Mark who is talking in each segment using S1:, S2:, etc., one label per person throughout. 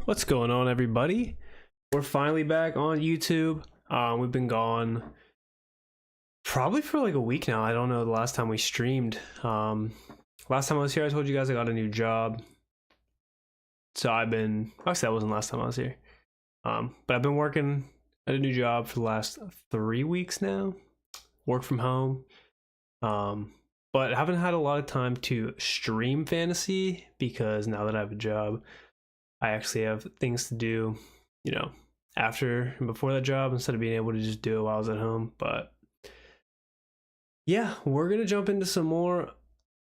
S1: What's going on, everybody? We're finally back on YouTube. We've been gone probably for like a week now. I don't know the last time we streamed. Last time I was here, I told you guys I got a new job. So actually that wasn't last time I was here. But I've been working at a new job for the last 3 weeks now. Work from home. But I haven't had a lot of time to stream fantasy because now that I have a job, I actually have things to do, after and before that job instead of being able to just do it while I was at home. But yeah, we're going to jump into some more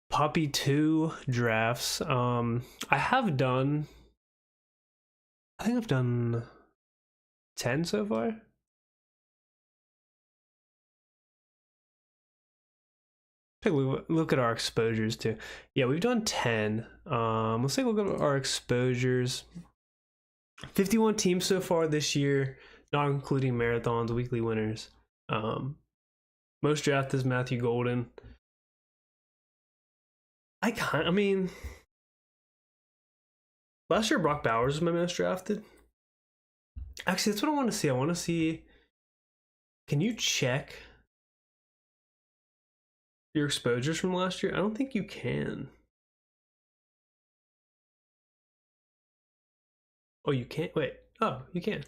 S1: Puppy 2 drafts. I think I've done 10 so far. Take a look at our exposures too. Yeah, we've done 10. Let's take a look at our exposures. 51 teams so far this year, not including marathons, weekly winners. Most drafted is Matthew Golden. Last year Brock Bowers was my most drafted. Actually, that's what I want to see. I want to see, can you check your exposures from last year? I don't think you can. Oh, you can't? Wait. Oh, you can.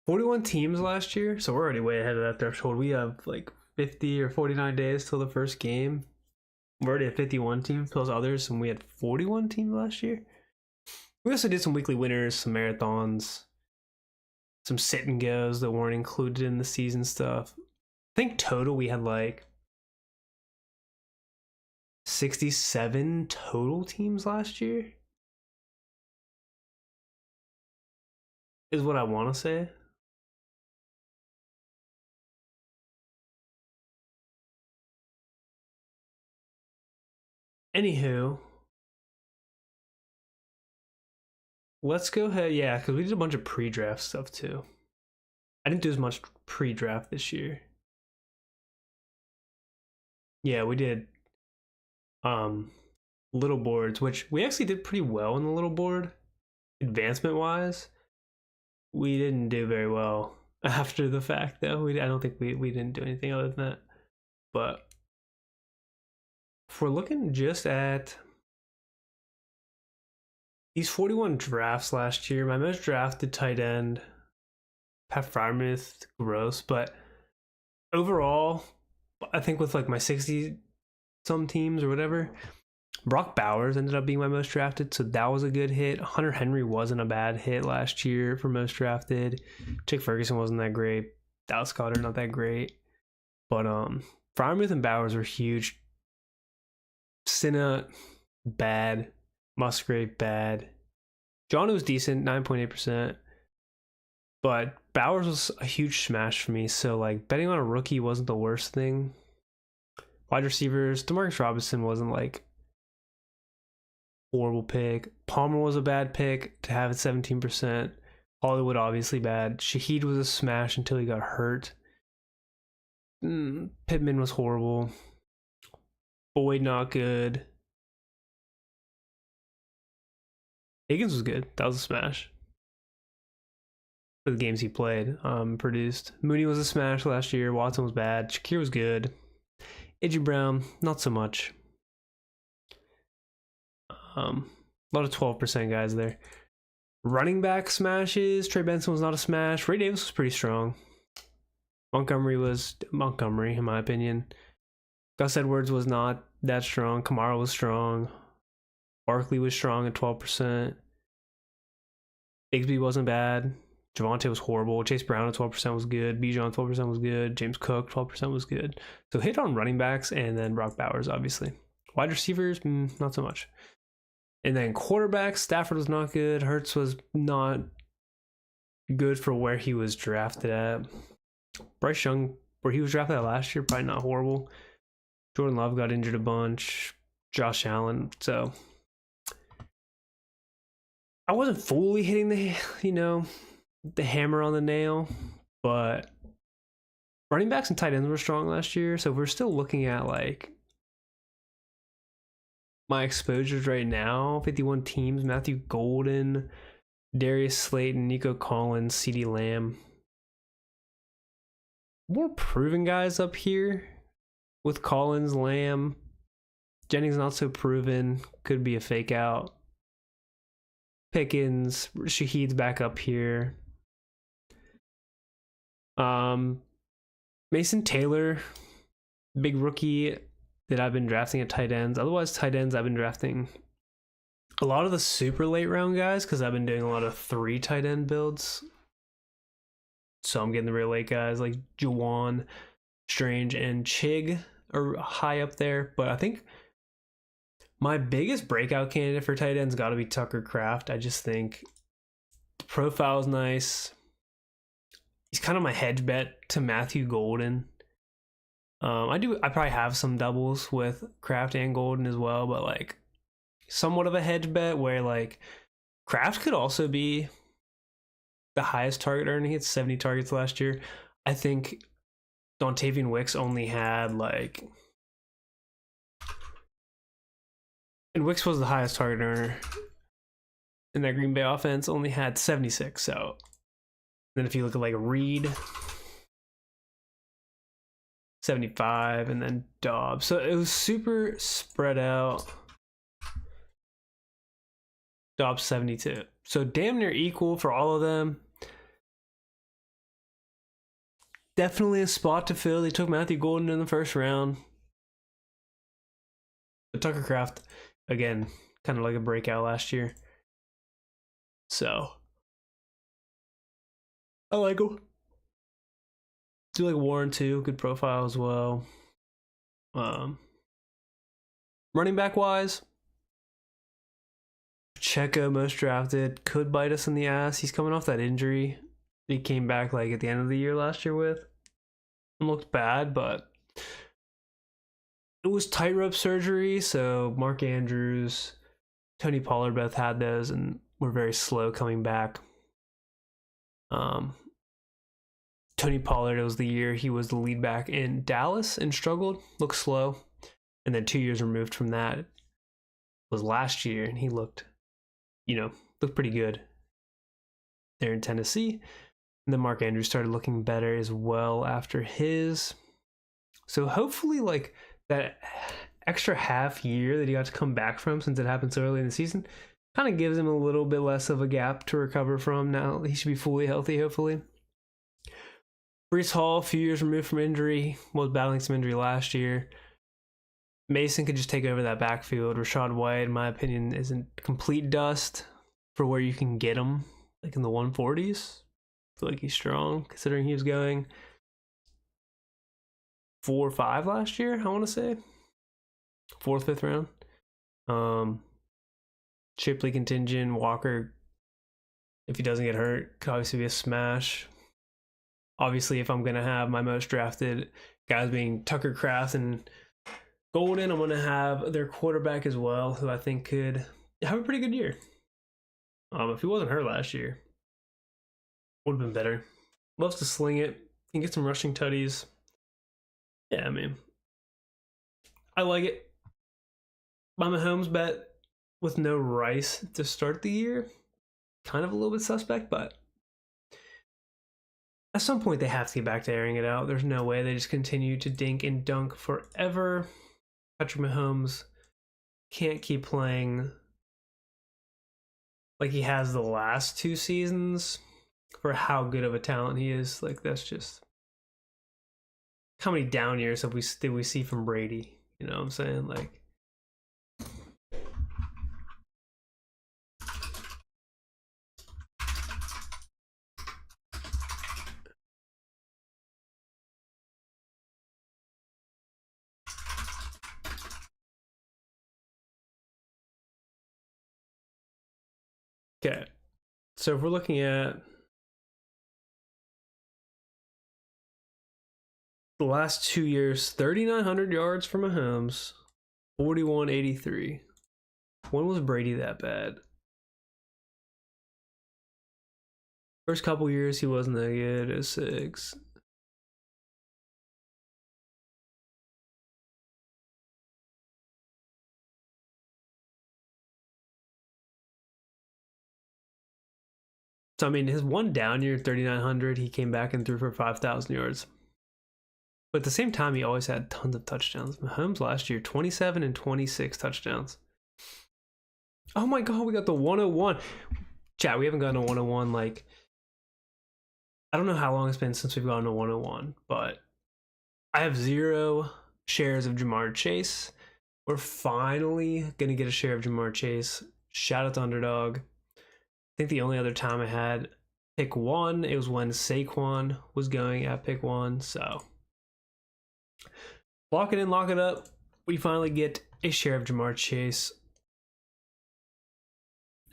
S1: 41 teams last year, so we're already way ahead of that threshold. We have like 50 or 49 days till the first game. We're already at 51 teams plus others, and we had 41 teams last year. We also did some weekly winners, some marathons, some sit and goes that weren't included in the season stuff. I think total we had like 67 total teams last year, is what I want to say. Anywho, let's go ahead. Yeah, because we did a bunch of pre-draft stuff too. I didn't do as much pre-draft this year. Yeah, we did little boards, which we actually did pretty well in the little board. Advancement wise, we didn't do very well after the fact though. I don't think we didn't do anything other than that. But if we're looking just at these 41 drafts last year, my most drafted tight end, Pat Freiermuth, gross, but overall, I think with like my 60 some teams or whatever, Brock Bowers ended up being my most drafted, so that was a good hit. Hunter Henry wasn't a bad hit last year for most drafted. Jake Ferguson wasn't that great. Dallas Goedert not that great. But Freiermuth and Bowers were huge. Sinnott, bad. Musgrave, bad. John was decent, 9.8%. But Bowers was a huge smash for me, so like betting on a rookie wasn't the worst thing. Wide receivers, Demarcus Robinson wasn't like horrible pick. Palmer was a bad pick to have it 17%. Hollywood obviously bad. Shaheed was a smash until he got hurt. Pittman was horrible. Boyd not good. Higgins was good. That was a smash for the games he played. Produced. Mooney was a smash last year. Watson was bad. Shakir was good. AJ Brown, not so much. A lot of 12% guys there. Running back smashes. Trey Benson was not a smash. Ray Davis was pretty strong. Montgomery was Montgomery, in my opinion. Gus Edwards was not that strong. Kamara was strong. Barkley was strong at 12%. Bigsby wasn't bad. Javonte was horrible. Chase Brown at 12% was good. Bijan 12% was good. James Cook 12% was good. So hit on running backs, and then Brock Bowers obviously. Wide receivers, not so much. And then quarterbacks, Stafford was not good. Hurts was not good for where he was drafted at. Bryce Young, where he was drafted at last year, probably not horrible. Jordan Love got injured a bunch. Josh Allen. So I wasn't fully hitting the hammer on the nail, but running backs and tight ends were strong last year. So we're still looking at like my exposures right now, 51 teams: Matthew Golden, Darius Slayton, Nico Collins, CeeDee Lamb. More proven guys up here with Collins, Lamb. Jennings not so proven, could be a fake out. Pickens, Shaheed's back up here. Mason Taylor, big rookie that I've been drafting at tight ends. Otherwise, tight ends I've been drafting a lot of the super late round guys because I've been doing a lot of 3 tight end builds. So I'm getting the real late guys like Juwan, Strange, and Chig are high up there. But I think my biggest breakout candidate for tight ends got to be Tucker Kraft. I just think the profile's nice. He's kind of my hedge bet to Matthew Golden. I probably have some doubles with Kraft and Golden as well, but like somewhat of a hedge bet where like Kraft could also be the highest target earning. He had 70 targets last year. I think Dontavian Wicks only had like, and Wicks was the highest target earner in that Green Bay offense, only had 76. So then if you look at like Reed, 75, and then Dobbs. So it was super spread out. Dobbs 72. So damn near equal for all of them. Definitely a spot to fill. They took Matthew Golden in the first round. But Tucker Kraft, again, kind of like a breakout last year. So I like him. Do like Warren too, good profile as well. Running back wise, Pacheco, most drafted, could bite us in the ass. He's coming off that injury he came back like at the end of the year last year with. It looked bad, but it was tightrope surgery. So Mark Andrews, Tony Pollard both had those and were very slow coming back. Tony Pollard, it was the year he was the lead back in Dallas and struggled, looked slow. And then 2 years removed from that was last year, and he looked pretty good there in Tennessee. And then Mark Andrews started looking better as well after his. So hopefully like that extra half year that he got to come back from, since it happened so early in the season, kind of gives him a little bit less of a gap to recover from. Now he should be fully healthy, hopefully. Breece Hall, a few years removed from injury, was battling some injury last year. Mason could just take over that backfield. Rachaad White, in my opinion, isn't complete dust for where you can get him, like in the 140s. I feel like he's strong, considering he was going 4 or 5 last year, I want to say. 4th, 5th round. Shipley contingent, Walker, if he doesn't get hurt, could obviously be a smash. Obviously, if I'm going to have my most drafted guys being Tucker Kraft and Golden, I'm going to have their quarterback as well, who I think could have a pretty good year. If he wasn't hurt last year, would have been better. Loves to sling it. Can get some rushing tutties. Yeah, I mean, I like it. My Mahomes bet with no Rice to start the year, kind of a little bit suspect, but at some point they have to get back to airing it out. There's no way they just continue to dink and dunk forever. Patrick Mahomes can't keep playing like he has the last 2 seasons for how good of a talent he is. Like, that's just, how many down years did we see from Brady? You know what I'm saying? Like, okay, so if we're looking at the last 2 years, 3,900 yards for Mahomes, 4183. When was Brady that bad? First couple years he wasn't that good. It was 6. So I mean, his one down year, 3,900, he came back and threw for 5,000 yards. But at the same time, he always had tons of touchdowns. Mahomes last year, 27 and 26 touchdowns. Oh my God, we got the 101. Chat, we haven't gotten a 101. Like, I don't know how long it's been since we've gotten a 101, but I have 0 shares of Jamar Chase. We're finally going to get a share of Jamar Chase. Shout out to Underdog. I think the only other time I had pick 1, it was when Saquon was going at pick 1. So lock it in, lock it up. We finally get a share of Jamar Chase.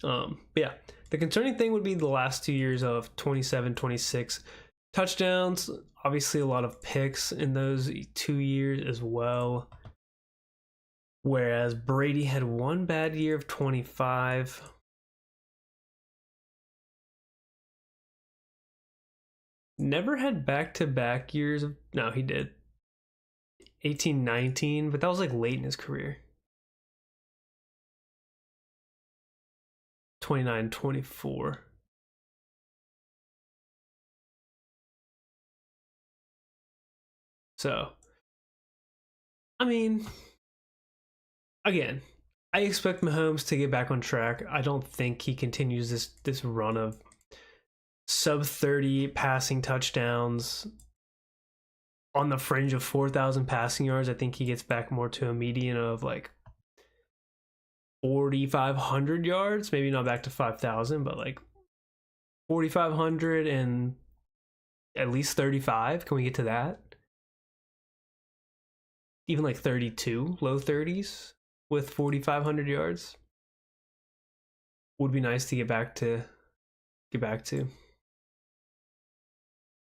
S1: But yeah, the concerning thing would be the last 2 years of 27, 26 touchdowns. Obviously, a lot of picks in those 2 years as well. Whereas Brady had one bad year of 25. Never had back-to-back years of... No, he did. 18, 19, but that was like late in his career. 29, 24. So, I mean, again, I expect Mahomes to get back on track. I don't think he continues this run of sub 30 passing touchdowns on the fringe of 4,000 passing yards. I think he gets back more to a median of like 4,500 yards, maybe not back to 5,000, but like 4,500 and at least 35. Can we get to that? Even like 32, low 30s with 4,500 yards would be nice to get back to.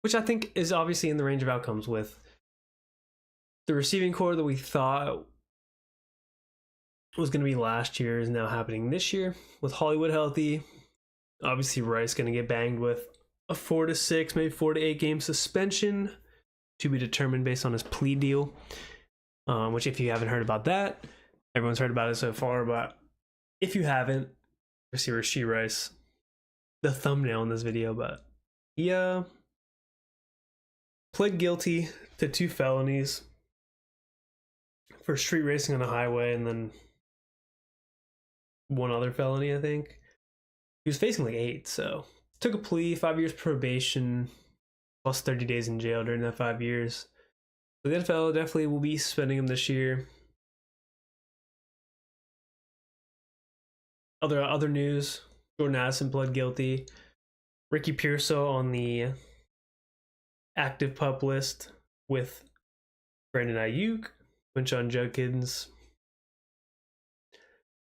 S1: Which I think is obviously in the range of outcomes with the receiving core that we thought was going to be last year is now happening this year with Hollywood healthy. Obviously, Rice going to get banged with a 4 to 6, maybe 4 to 8 game suspension to be determined based on his plea deal. Which, if you haven't heard about that, everyone's heard about it so far. But if you haven't, receiver She Rice, the thumbnail in this video, but yeah, pled guilty to 2 felonies for street racing on a highway, and then 1 other felony, I think. He was facing like 8, so took a plea, 5 years probation, plus 30 days in jail during that 5 years. So the NFL definitely will be suspending him this year. Other news, Jordan Addison pled guilty. Ricky Pearsall on the active pup list with Brandon Ayuk, Quinshon Judkins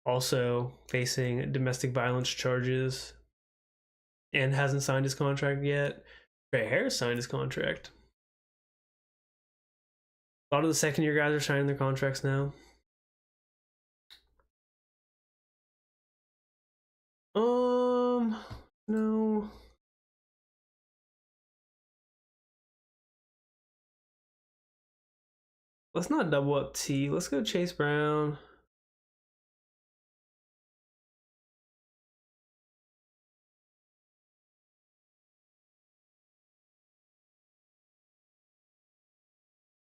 S1: also facing domestic violence charges and hasn't signed his contract yet. Trey Harris signed his contract. A lot of the second-year guys are signing their contracts now. No. Let's not double up T. Let's go Chase Brown.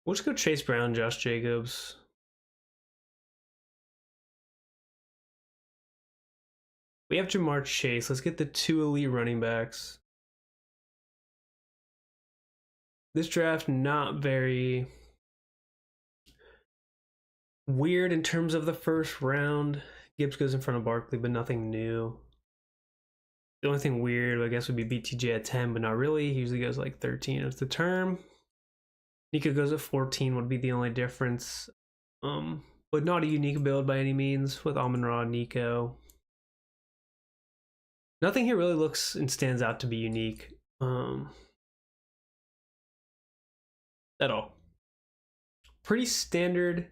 S1: We'll just go Chase Brown, Josh Jacobs. We have Jamar Chase. Let's get the 2 elite running backs. This draft not very weird in terms of the first round. Gibbs goes in front of Barkley, but nothing new. The only thing weird, I guess, would be BTJ at 10, but not really. He usually goes like 13 of the term. Nico goes at 14 would be the only difference. But not a unique build by any means with Amon-Ra, Nico. Nothing here really looks and stands out to be unique at all. Pretty standard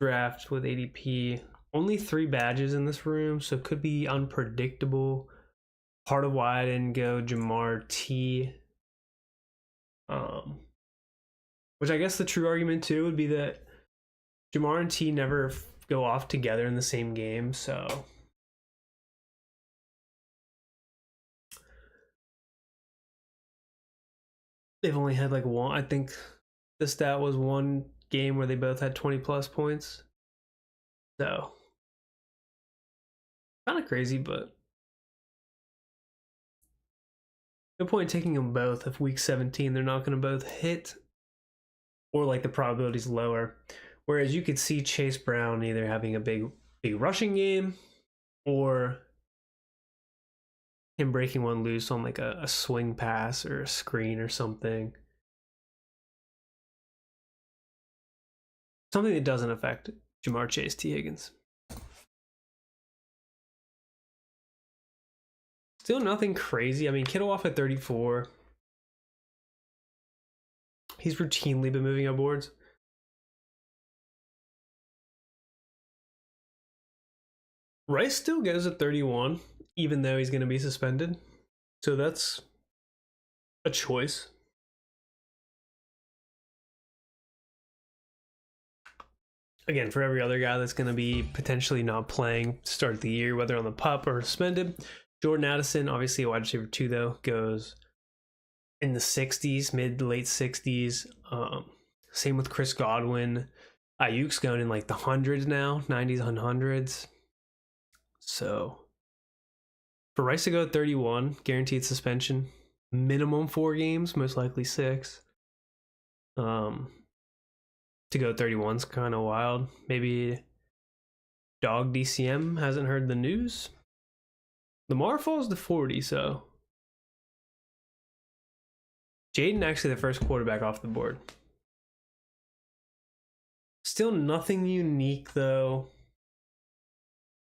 S1: draft with ADP. Only 3 badges in this room, so it could be unpredictable. Part of why I didn't go Jamar T. Which I guess the true argument too would be that Jamar and T never go off together in the same game, so they've only had like one. I think the stat was one game where they both had 20 plus points. So kind of crazy, but no point in taking them both if week 17 they're not going to both hit, or like the probability's lower. Whereas you could see Chase Brown either having a big rushing game or him breaking one loose on like a swing pass or a screen or something. Something that doesn't affect Jamar Chase, T. Higgins. Still nothing crazy. I mean, Kittle off at 34. He's routinely been moving up boards. Rice still goes at 31, even though he's going to be suspended. So that's a choice. Again, for every other guy that's going to be potentially not playing to start the year, whether on the PUP or suspended. Jordan Addison, obviously a wide receiver 2, though, goes in the 60s, mid to late 60s. Same with Chris Godwin. Ayuk's going in like the hundreds now, 90s and hundreds. So for Rice to go 31, guaranteed suspension, minimum 4 games, most likely 6. To go 31's kind of wild. Maybe Dog DCM hasn't heard the news. Lamar falls to 40, so Jaden actually the first quarterback off the board. Still nothing unique though.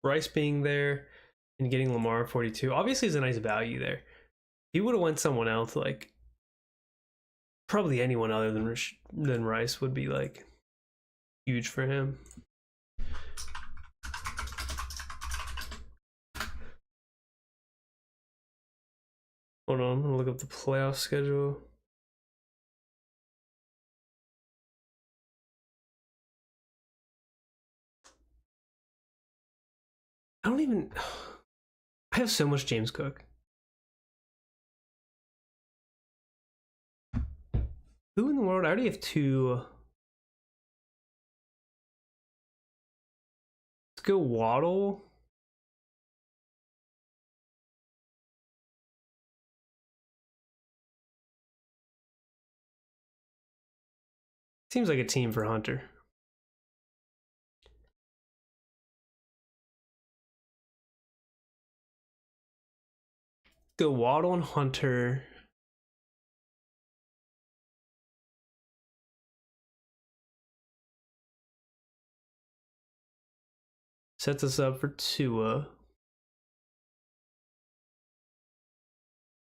S1: Rice being there and getting Lamar 42 obviously is a nice value there. If he would have went someone else, like probably anyone other than Rice would be like huge for him. Hold on, I'm gonna look up the playoff schedule. I have so much James Cook. Who in the world? I already have 2. Let's go Waddle. Seems like a team for Hunter. Go Waddle and Hunter. Sets us up for Tua.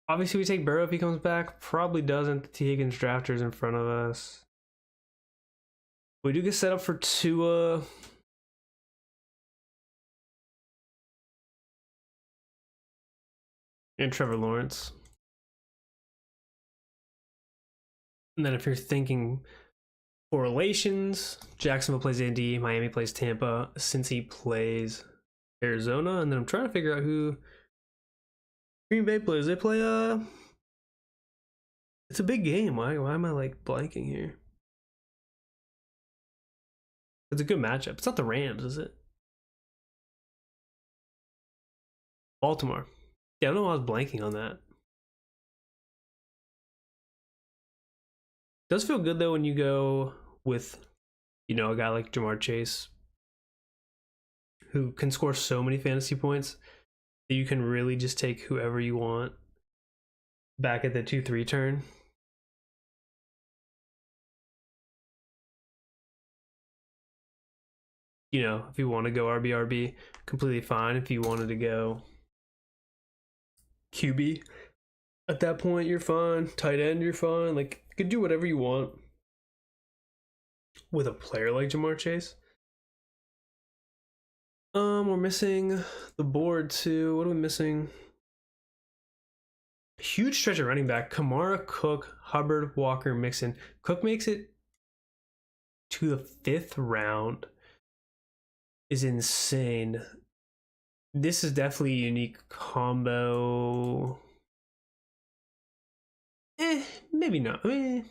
S1: Obviously, we take Burrow if he comes back. Probably doesn't. The T. Higgins drafters in front of us. We do get set up for Tua. And Trevor Lawrence. And then if you're thinking correlations, Jacksonville plays Indy, Miami plays Tampa, Cincy plays Arizona, and then I'm trying to figure out who Green Bay plays. They play it's a big game. Why am I like blanking here? It's a good matchup. It's not the Rams, is it? Baltimore. Yeah, I don't know why I was blanking on that. Does feel good though when you go with, a guy like Jamar Chase, who can score so many fantasy points that you can really just take whoever you want back at the 2-3 turn. If you want to go RB, completely fine. If you wanted to go QB, at that point, you're fine. Tight end, you're fine. Like, you could do whatever you want with a player like Jamar Chase. We're missing the board too. What are we missing? Huge stretch of running back. Kamara, Cook, Hubbard, Walker, Mixon. Cook makes it to the 5th round. Is insane. This is definitely a unique combo. maybe not. I mean,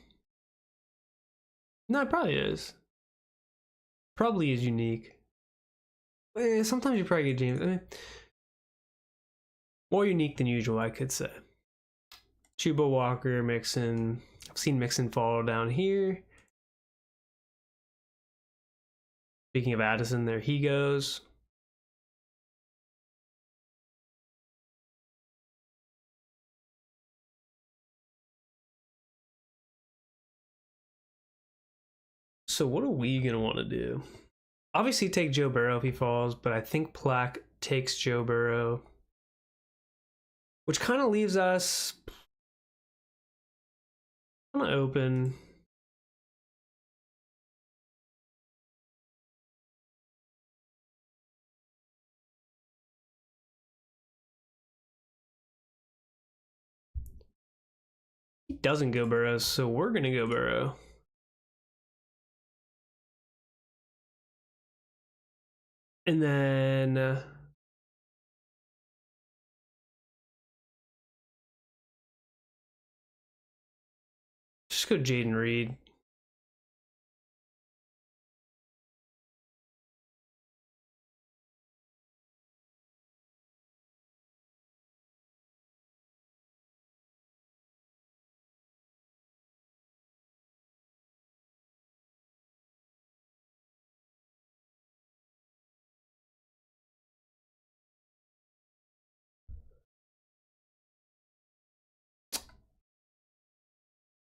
S1: no, it probably is. Probably is unique. Sometimes you probably get James. More unique than usual, I could say. Chuba Walker, Mixon. I've seen Mixon fall down here. Speaking of Addison, there he goes. So what are we going to want to do? Obviously take Joe Burrow if he falls, but I think Plaque takes Joe Burrow. Which kind of leaves us kind of open. He doesn't go Burrow, so we're going to go Burrow. And then just go Jaden Reed.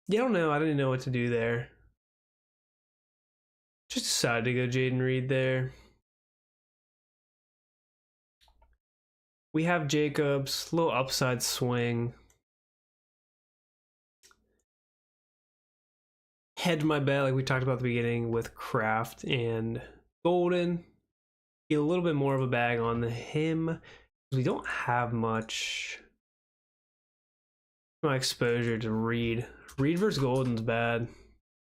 S1: Yeah, I don't know. I didn't know what to do there. Just decided to go Jaden Reed there. We have Jacobs, little upside swing. Hedge my bet, like we talked about at the beginning, with Kraft and Golden. Get a little bit more of a bag on him. We don't have much my exposure to Reed. Reed versus Golden's bad.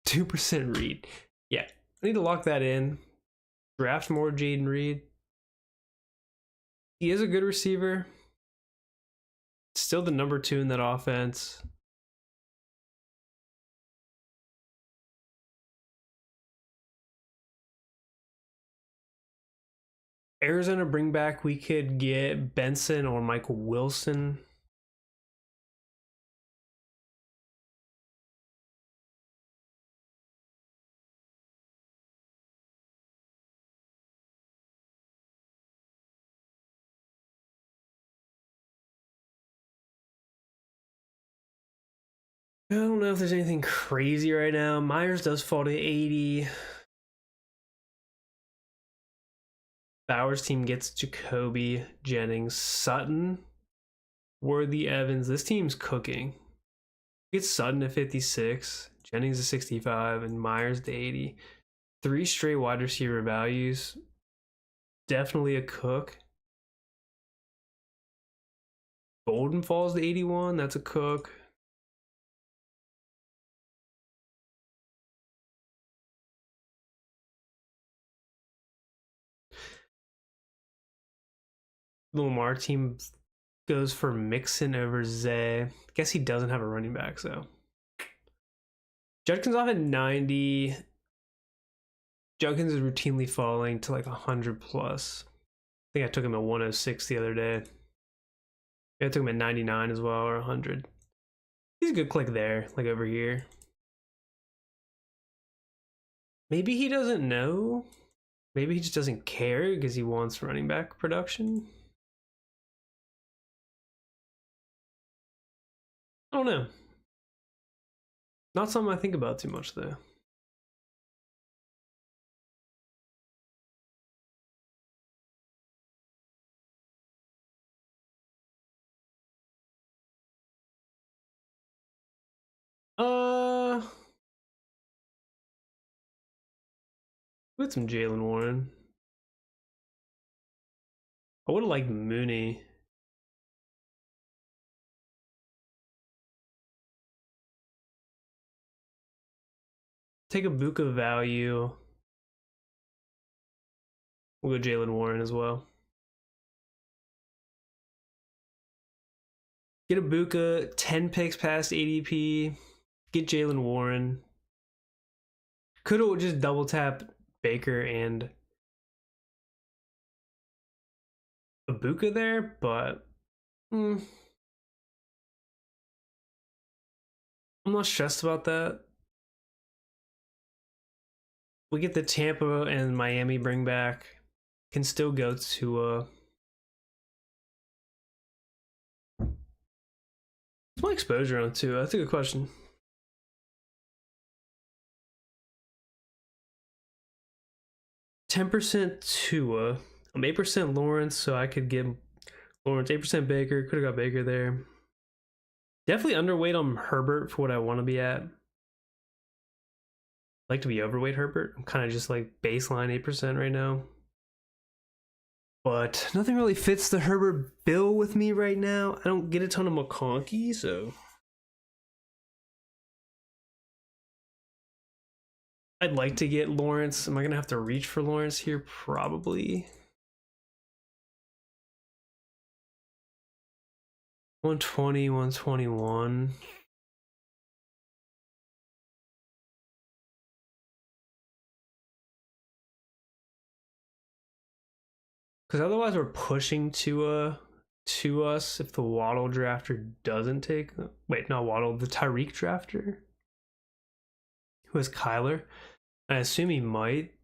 S1: 2% Reed. Yeah, I need to lock that in. Draft more Jaden Reed. He is a good receiver. Still the number 2 in that offense. Arizona bring back, we could get Benson or Michael Wilson. I don't know if there's anything crazy right now. Myers does fall to 80. Bowers' team gets Jacoby, Jennings, Sutton, Worthy, Evans. This team's cooking. Gets Sutton to 56, Jennings to 65, and Myers to 80. 3 straight wide receiver values. Definitely a cook. Golden falls to 81. That's a cook. The Lamar team goes for Mixon over Zay. Guess he doesn't have a running back, so. Judkins off at 90. Judkins is routinely falling to like 100 plus. I think I took him at 106 the other day. I took him at 99 as well, or 100. He's a good click there, like over here. Maybe he doesn't know. Maybe he just doesn't care because he wants running back production. I don't know. Not something I think about too much, though. With some Jalen Warren. I would have liked Mooney. Take a Buka value. We'll go Jalen Warren as well. Get a Buka, 10 picks past ADP. Get Jalen Warren. Could have just double tap Baker and Ibuka there, but I'm not stressed about that. We get the Tampa and Miami bring back. Can still go to what's my exposure on Tua? That's a good question. 10% Tua. I'm 8% Lawrence, so I could get Lawrence. 8% Baker. Could have got Baker there. Definitely underweight on Herbert for what I want to be at. Like to be overweight Herbert. I'm kind of just like baseline 8% right now. But nothing really fits the Herbert bill with me right now. I don't get a ton of McConkey, so I'd like to get Lawrence. Am I gonna have to reach for Lawrence here? Probably. 120, 121. Because otherwise we're pushing to us if the Waddle drafter doesn't take. Wait, not Waddle, the Tyreek drafter, who has Kyler. I assume he might.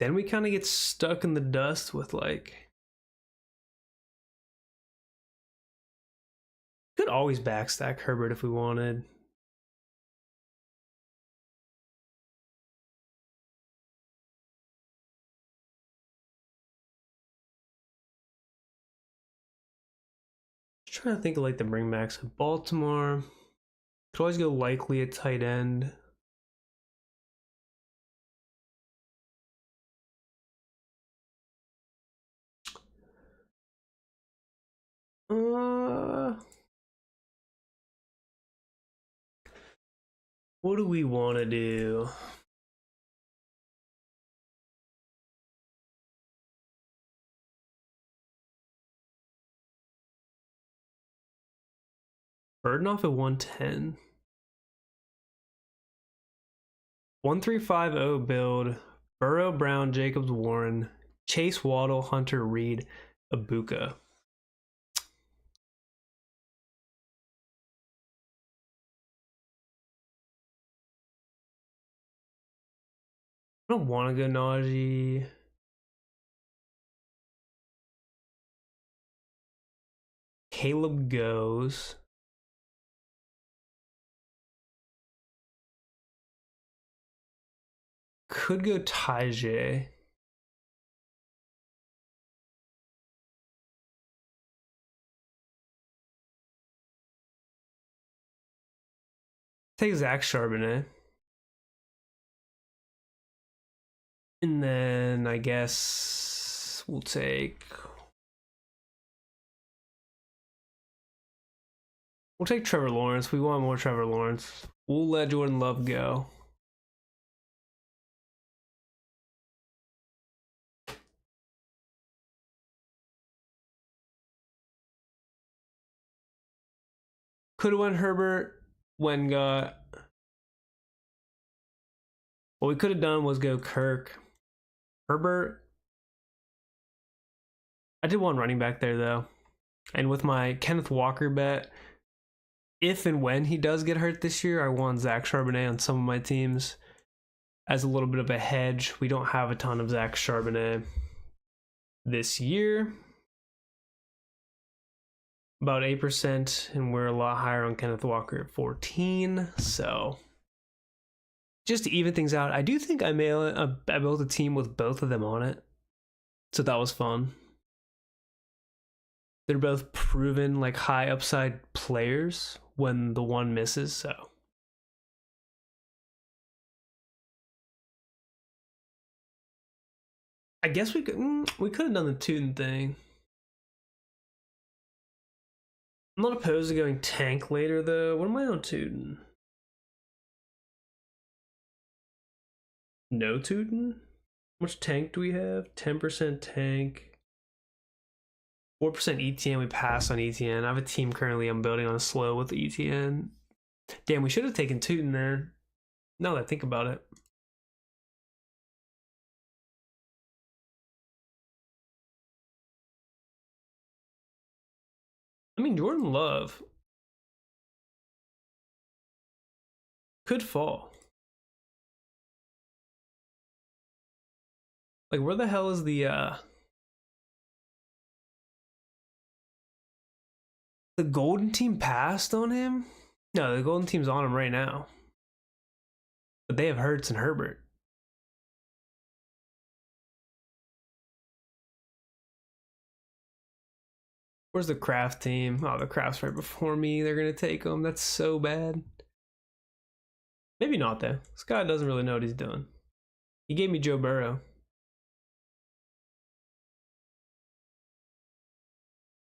S1: Then we kind of get stuck in the dust with like. Could always backstack Herbert if we wanted. Just trying to think of like the bringbacks of Baltimore. Could always go Likely at tight end. What do we want to do? Burden off at 110. 1350 build. Burrow, Brown, Jacobs, Warren, Chase, Waddle, Hunter, Reed, Ibuka. I don't want to go Najee. Caleb goes. Could go Tajay. Take Zach Charbonnet. And then I guess we'll take Trevor Lawrence. We want more Trevor Lawrence. We'll let Jordan Love go. Could have went Herbert. When got. What we could have done was go Kirk. Herbert. I did one running back there though. And with my Kenneth Walker bet, if and when he does get hurt this year, I want Zach Charbonnet on some of my teams as a little bit of a hedge. We don't have a ton of Zach Charbonnet this year. About 8%, and we're a lot higher on Kenneth Walker at 14. So just to even things out, I do think I built a team with both of them on it. So that was fun. They're both proven like high upside players when the one misses, so. I guess we could have done the Tootin thing. I'm not opposed to going tank later though. What am I on Tootin? No Tootin? How much tank do we have? 10% tank. 4% ETN. We pass on ETN. I have a team currently I'm building on slow with ETN. Damn, we should have taken Tootin there. Now that I think about it. I mean, Jordan Love could fall. Like, where the hell is the golden team passed on him? No, the golden team's on him right now. But they have Hurts and Herbert. Where's the Kraft team? Oh, the Kraft's right before me. They're gonna take him. That's so bad. Maybe not though. This guy doesn't really know what he's doing. He gave me Joe Burrow.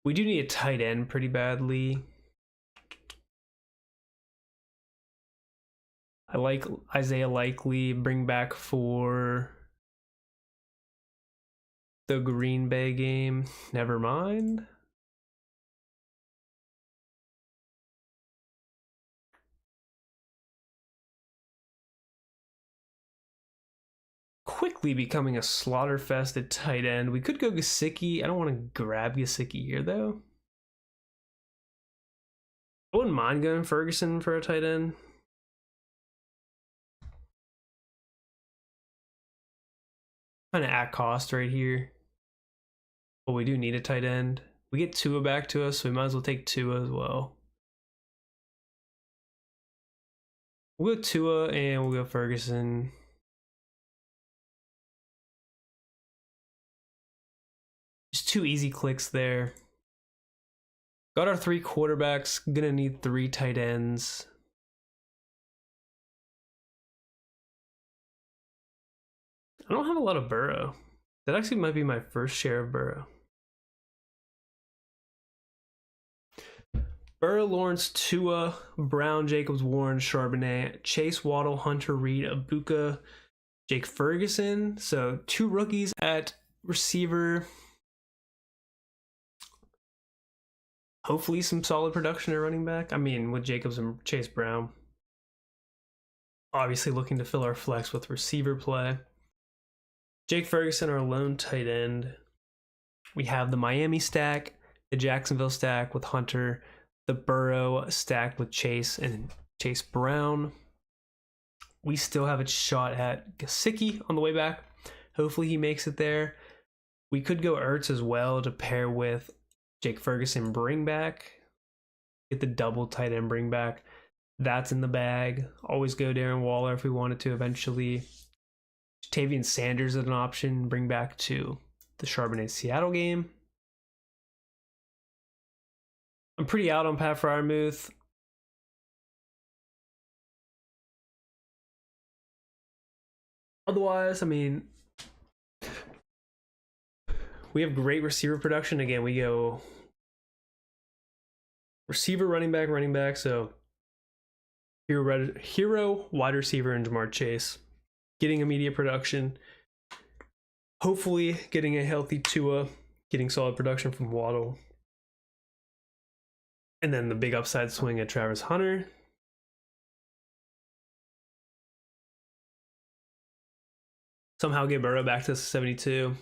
S1: We do need a tight end pretty badly. I like Isaiah Likely. Bring back for the Green Bay game. Never mind. Quickly becoming a slaughter-fested tight end. We could go Gesicki. I don't want to grab Gesicki here, though. I wouldn't mind going Ferguson for a tight end. Kind of at cost right here. But we do need a tight end. We get Tua back to us, so we might as well take Tua as well. We'll go Tua and we'll go Ferguson. Just 2 easy clicks there. Got our 3 quarterbacks. Gonna need 3 tight ends. I don't have a lot of Burrow. That actually might be my first share of Burrow. Burrow, Lawrence, Tua, Brown, Jacobs, Warren, Charbonnet, Chase, Waddle, Hunter, Reed, Abuka, Jake Ferguson. So 2 rookies at receiver. Hopefully some solid production at running back. I mean, with Jacobs and Chase Brown. Obviously looking to fill our flex with receiver play. Jake Ferguson, our lone tight end. We have the Miami stack, the Jacksonville stack with Hunter, the Burrow stack with Chase and Chase Brown. We still have a shot at Gesicki on the way back. Hopefully he makes it there. We could go Ertz as well to pair with Jake Ferguson bring back. Get the double tight end bring back. That's in the bag. Always go Darren Waller if we wanted to eventually. Tavian Sanders is an option. Bring back to the Charbonnet Seattle game. I'm pretty out on Pat Freiermuth. Otherwise, I mean, we have great receiver production. Again, we go receiver, running back. So hero, wide receiver, and Jamar Chase. Getting immediate production. Hopefully getting a healthy Tua. Getting solid production from Waddle. And then the big upside swing at Travis Hunter. Somehow get Burrow back to 72.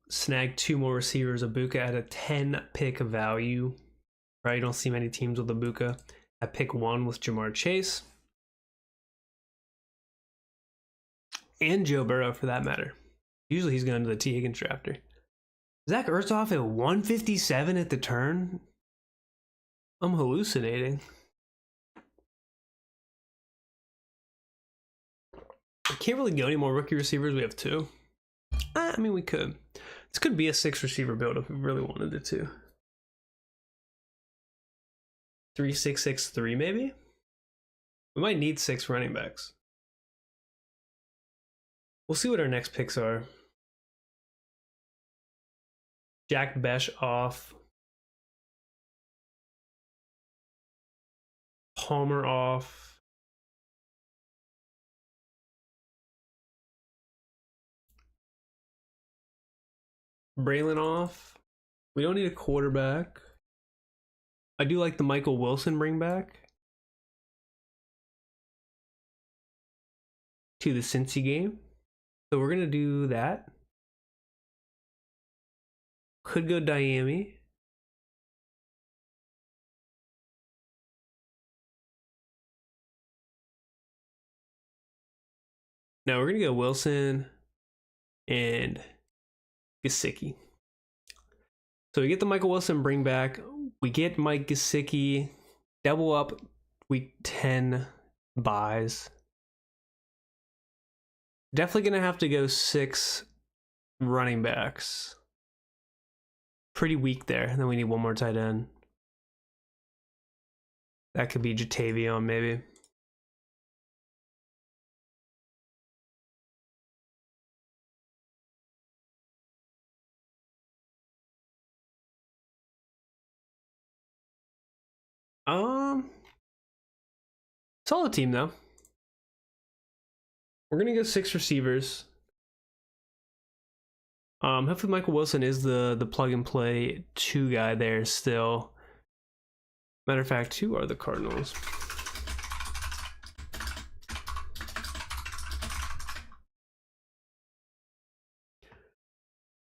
S1: Snag 2 more receivers. Abuka at a 10 pick value. Right? You don't see many teams with Abuka. At pick 1 with Jamar Chase. And Joe Burrow for that matter. Usually he's going to the T. Higgins drafter. Zach Ertz off at 157 at the turn. I'm hallucinating. I can't really go any more rookie receivers. We have 2. I mean, we could. This could be a 6 receiver build if we really wanted it to. 3-6-6-3 maybe? We might need 6 running backs. We'll see what our next picks are. Jack Besh off. Palmer off. Braylon off. We don't need a quarterback. I do like the Michael Wilson bring back. to the Cincy game. So we're gonna do that. Could go Miami. Now we're gonna go Wilson and Gesicki. So we get the Michael Wilson bring back. We get Mike Gesicki, double up week 10 buys. Definitely gonna have to go 6 running backs. Pretty weak there. And then we need one more tight end. That could be Jatavion, maybe. Solid team though. We're gonna go 6 receivers. Hopefully Michael Wilson is the plug and play 2 guy there still. Matter of fact, 2 are the Cardinals.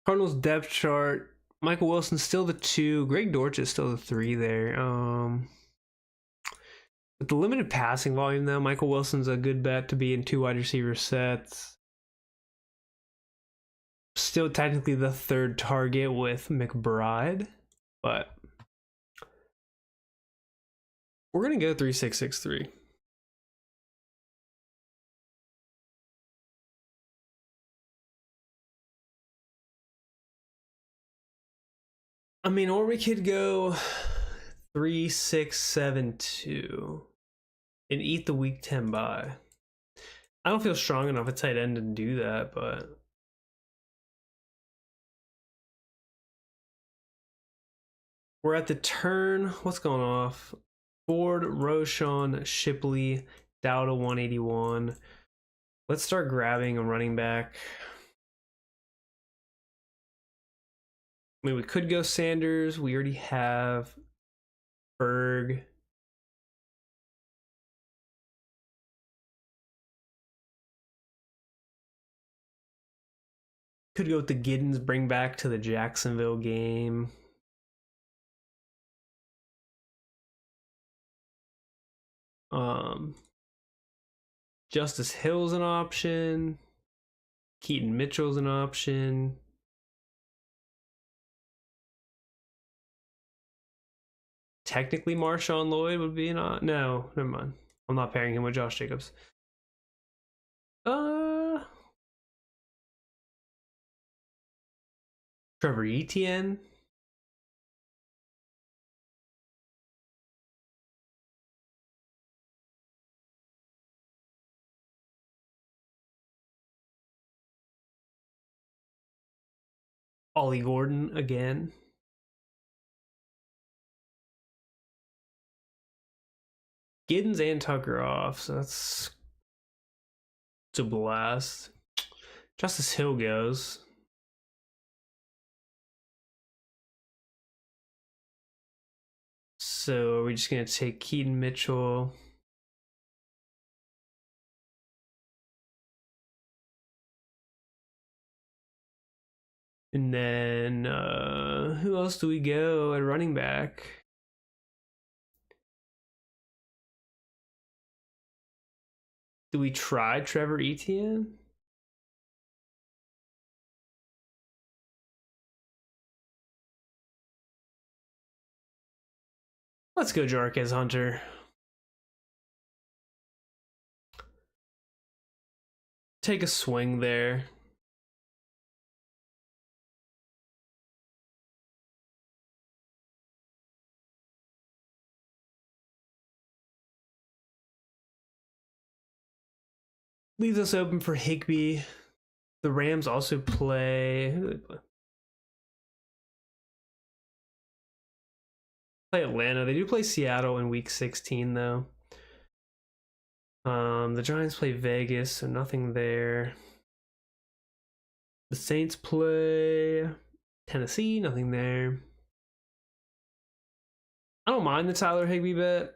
S1: Cardinals depth chart. Michael Wilson's still the 2. Greg Dortch is still the 3 there. With the limited passing volume though, Michael Wilson's a good bet to be in 2 wide receiver sets. Still technically the 3rd target with McBride, but we're gonna go 3-6-6-3. I mean, or we could go 3-6-7-2 and eat the week 10 bye. I don't feel strong enough at tight end to do that, but we're at the turn. What's going off? Ford, Roshan, Shipley, Dowda 181. Let's start grabbing a running back. I mean, we could go Sanders. We already have Berg. Could go with the Giddens bring back to the Jacksonville game. Justice Hill's an option. Keaton Mitchell's an option. Technically, Marshawn Lloyd would be an option. No, never mind. I'm not pairing him with Josh Jacobs. Trevor Etienne. Ollie Gordon again. Giddens and Tucker off, so that's a blast. Justice Hill goes. So are we just gonna take Keaton Mitchell? And then who else do we go at running back? Do we try Trevor Etienne? Let's go Jarquez Hunter. Take a swing there. Leaves us open for Higbee. The Rams also play. Who do they play? Play Atlanta. They do play Seattle in week 16 though. The Giants play Vegas, so nothing there. The Saints play Tennessee, nothing there. I don't mind the Tyler Higbee bet.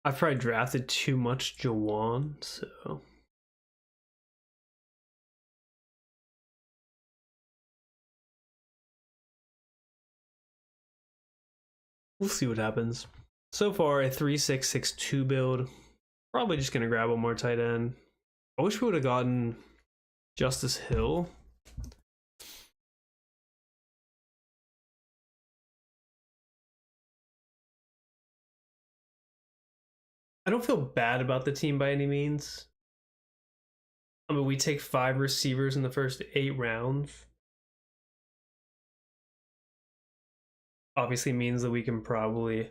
S1: I've probably drafted too much Jawan, so we'll see what happens. So far, a 3-6-6-2 build. Probably just gonna grab one more tight end. I wish we would have gotten Justice Hill. I don't feel bad about the team by any means. I mean, we take 5 receivers in the first 8 rounds. Obviously means that we can probably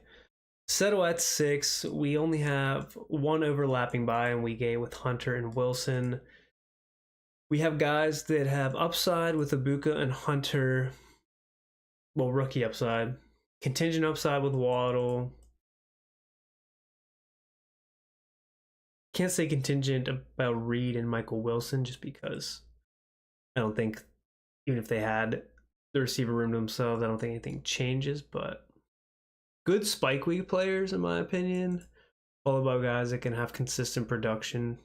S1: settle at 6. We only have 1 overlapping bye, and we gain with Hunter and Wilson. We have guys that have upside with Ibuka and Hunter. Well, rookie upside. Contingent upside with Waddle. Can't say contingent about Reed and Michael Wilson just because I don't think, even if they had the receiver room to themselves, I don't think anything changes. But good spike week players, in my opinion, followed by guys that can have consistent production.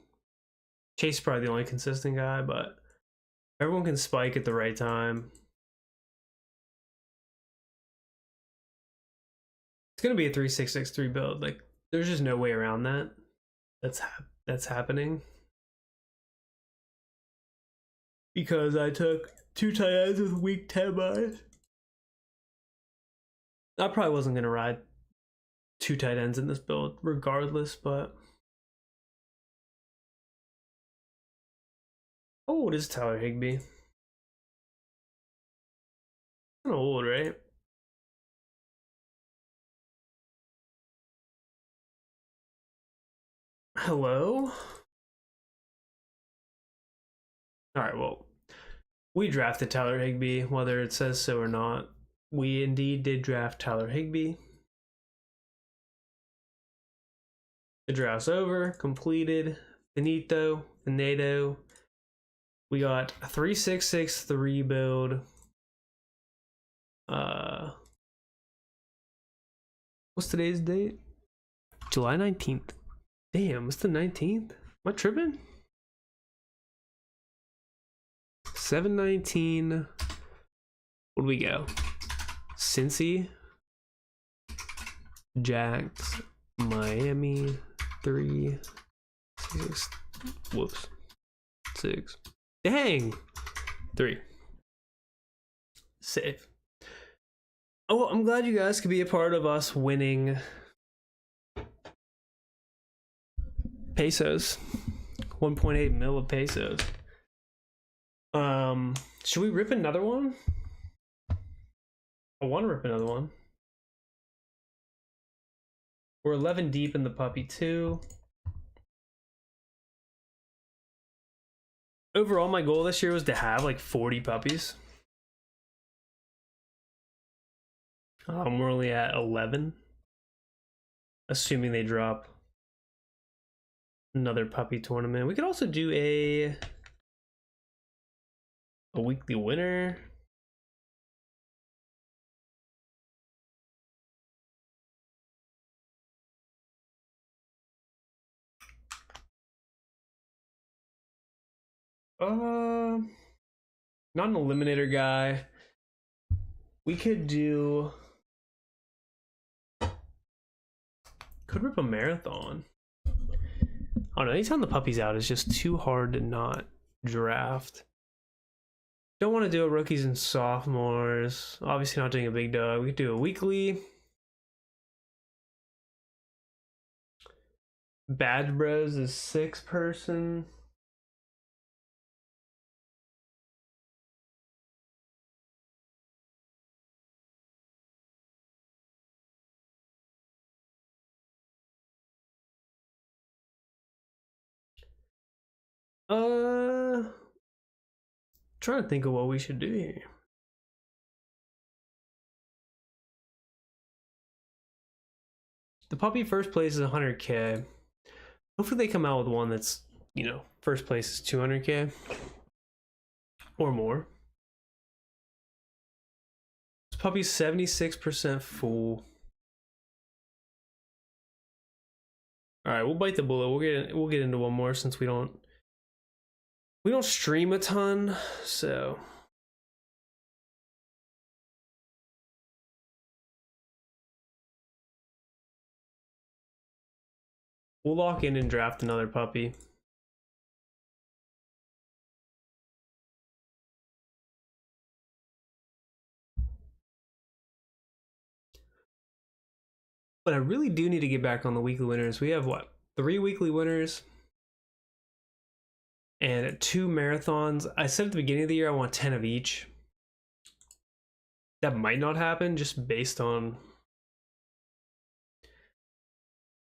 S1: Chase is probably the only consistent guy, but everyone can spike at the right time. It's going to be a 3-6-6-3 build. Like, there's just no way around that. That's happening. Because I took 2 tight ends with week 10 buys. I probably wasn't going to ride 2 tight ends in this build regardless, but how old is Tyler Higbee? Kind of old, right? Hello? Alright, well, we drafted Tyler Higbee, whether it says so or not. We indeed did draft Tyler Higbee. The draft's over, completed, finito. We got a 3-6-6-3 build. What's today's date? July 19th. Damn, it's the 19th? Am I tripping? 7/19. What do we go? Cincy, Jags, Miami, 3, 6. Whoops. 6. Dang. 3. Save. Oh, well, I'm glad you guys could be a part of us winning Pesos. 1.8 mil of Pesos. Should we rip another one? I want to rip another one. We're 11 deep in the puppy too. Overall, my goal this year was to have like 40 puppies. We're only at 11. Assuming they drop another puppy tournament. We could also do a weekly winner. Not an eliminator guy. We could do. Could rip a marathon. I don't know. Anytime the puppy's out, it's just too hard to not draft. Don't want to do a rookies and sophomores. Obviously not doing a big dog. We could do a weekly. Bad Bros is 6-person. Trying to think of what we should do here. The puppy first place is 100K. Hopefully they come out with one that's, you know, first place is 200K or more. This puppy's 76% full. All right, we'll bite the bullet. We'll get into one more since we don't stream a ton, so. We'll lock in and draft another puppy. But I really do need to get back on the weekly winners. We have what? 3 weekly winners and 2 marathons. I said at the beginning of the year I want 10 of each. That might not happen just based on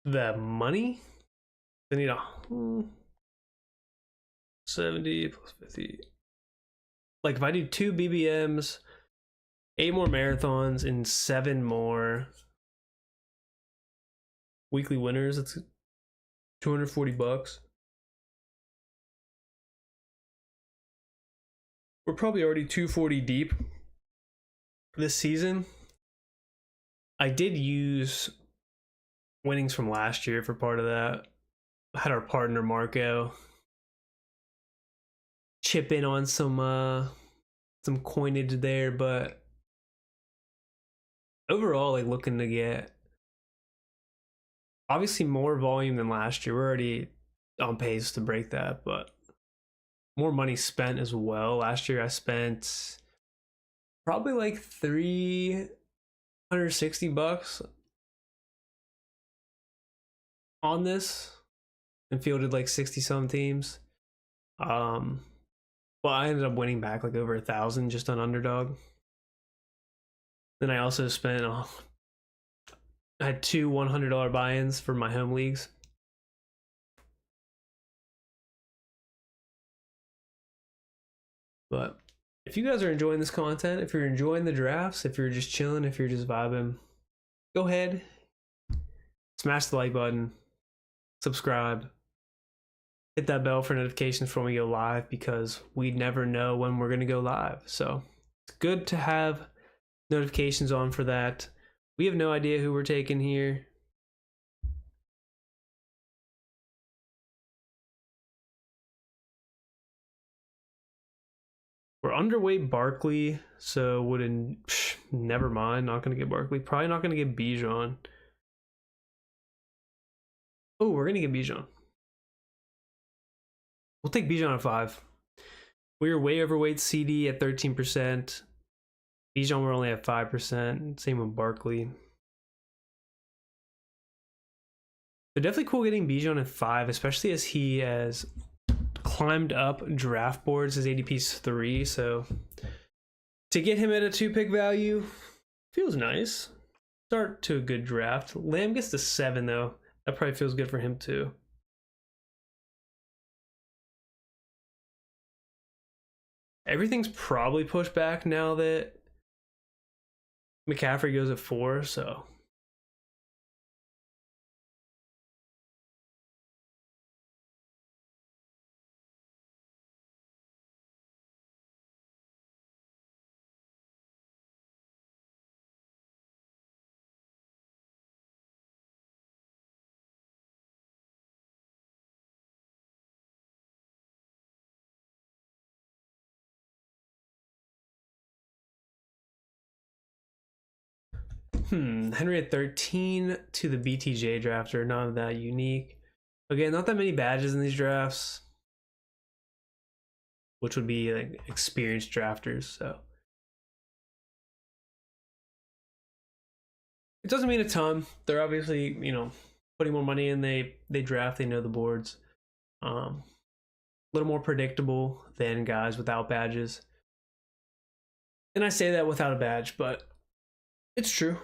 S1: the money. I need a 70 plus 50. Like if I do 2 BBMs, 8 more marathons, and 7 more weekly winners, it's $240. We're probably already 240 deep this season. I did use winnings from last year for part of that. I had our partner Marco chip in on some coinage there, but overall, like looking to get obviously more volume than last year. We're already on pace to break that, but more money spent as well. Last year I spent probably like $360 on this and fielded like 60 some teams. Well, I ended up winning back like over 1,000 just on underdog. Then I also spent I had 2 $100 buy-ins for my home leagues. But if you guys are enjoying this content, if you're enjoying the drafts, if you're just chilling, if you're just vibing, go ahead, smash the like button, subscribe, hit that bell for notifications for when we go live, because we never know when we're going to go live. So it's good to have notifications on for that. We have no idea who we're taking here. We're underweight Barkley, so never mind. Not going to get Barkley. Probably not going to get Bijan. Oh, we're going to get Bijan. We'll take Bijan at 5. We were way overweight CD at 13%. Bijan we're only at 5%. Same with Barkley. But definitely cool getting Bijan at 5, especially as he has climbed up draft boards. His ADP's 3, so to get him at a 2-pick value feels nice. Start to a good draft. Lamb gets to 7 though. That probably feels good for him too. Everything's probably pushed back now that McCaffrey goes at 4, so Henry at 13 to the BTJ drafter, not that unique. Again, not that many badges in these drafts, which would be like experienced drafters, so it doesn't mean a ton. They're obviously, putting more money in. They draft, they know the boards. A little more predictable than guys without badges. And I say that without a badge, but it's true.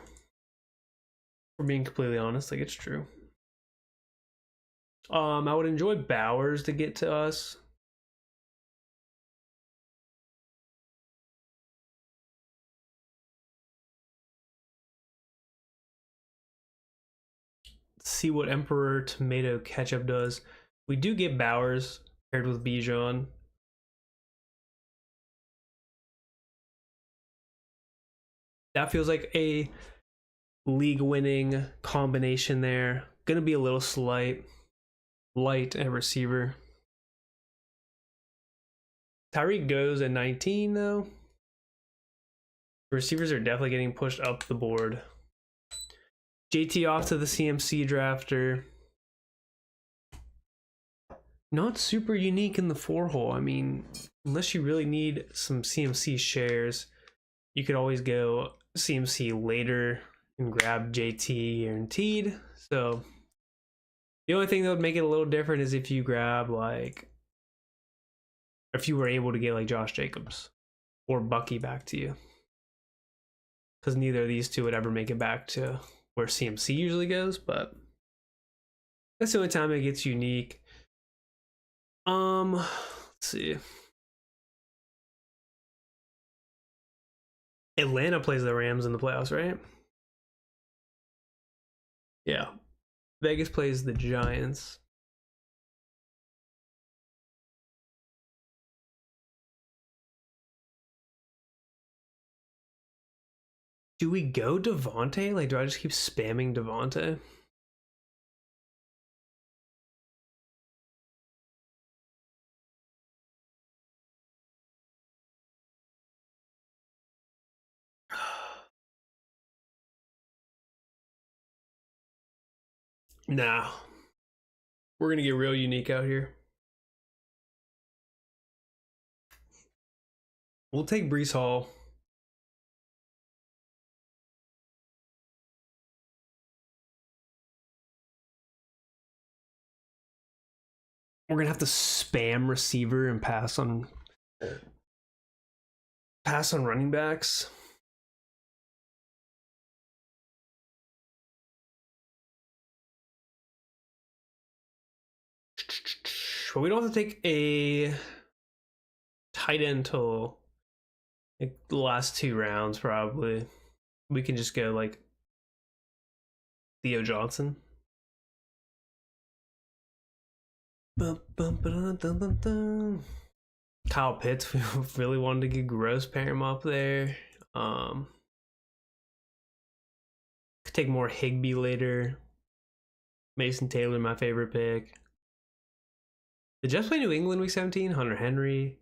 S1: For being completely honest, like it's true. I would enjoy Bowers to get to us. Let's see what Emperor Tomato Ketchup does. We do get Bowers paired with Bijan. That feels like a league-winning combination there. gonna be a little light at receiver. Tyreek goes at 19 though. Receivers are definitely getting pushed up the board. JT off to the CMC drafter. Not super unique in the 4-hole. I mean, unless you really need some CMC shares, you could always go CMC later and grab JT guaranteed. So the only thing that would make it a little different is if you grab like, if you were able to get like Josh Jacobs or Bucky back to you, because neither of these two would ever make it back to where CMC usually goes. But that's the only time it gets unique. Let's see. Atlanta plays the Rams in the playoffs, right? Yeah. Vegas plays the Giants. Do we go Devontae? Like, do I just keep spamming Devontae? Nah. We're going to get real unique out here. We'll take Breece Hall. We're going to have to spam receiver and pass on running backs. But we don't have to take a tight end till like the last 2 rounds, probably. We can just go like Theo Johnson. Kyle Pitts, we really wanted to get Gross, pair him up there. Could take more Higbee later. Mason Taylor, my favorite pick. The Jets play New England week 17. Hunter Henry.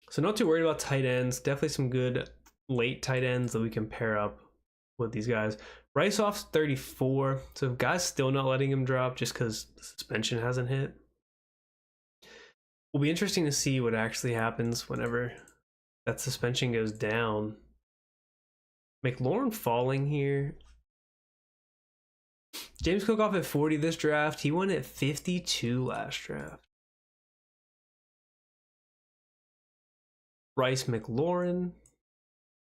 S1: So not too worried about tight ends. Definitely some good late tight ends that we can pair up with these guys. Rice off's 34. So if guys still not letting him drop just because the suspension hasn't hit. Will be interesting to see what actually happens whenever that suspension goes down. McLaurin falling here. James Cook off at 40 this draft. He won at 52 last draft. Rice McLaurin.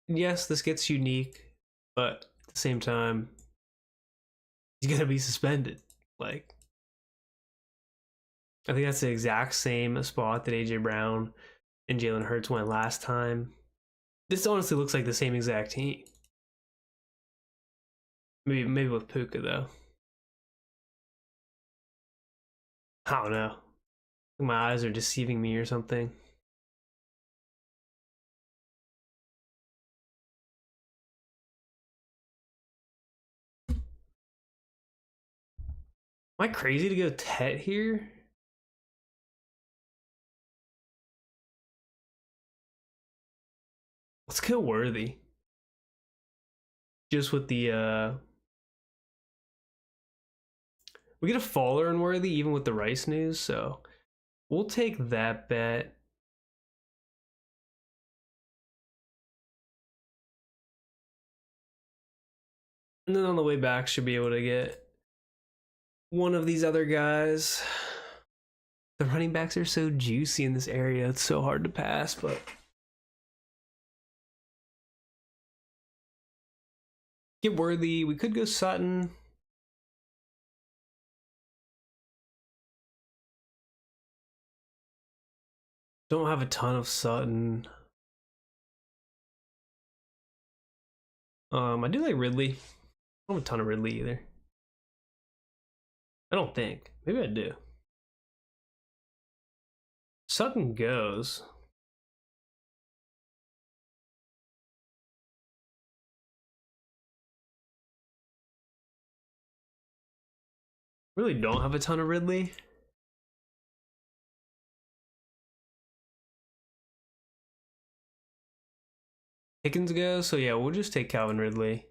S1: Yes, this gets unique, but at the same time, he's gonna be suspended. Like, I think that's the exact same spot that AJ Brown and Jalen Hurts went last time. This honestly looks like the same exact team. Maybe with Puka though. I don't know. My eyes are deceiving me or something. Am I crazy to go Tet here? Let's go Worthy. Just with the we get a faller in Worthy even with the Rice news, so we'll take that bet. And then on the way back should be able to get one of these other guys. The running backs are so juicy in this area. It's so hard to pass, but get Worthy. We could go Sutton. Don't have a ton of Sutton. I do like Ridley. I don't have a ton of Ridley either. I don't think. Maybe I do. Sutton goes. Really don't have a ton of Ridley. Higgins goes, so yeah, we'll just take Calvin Ridley.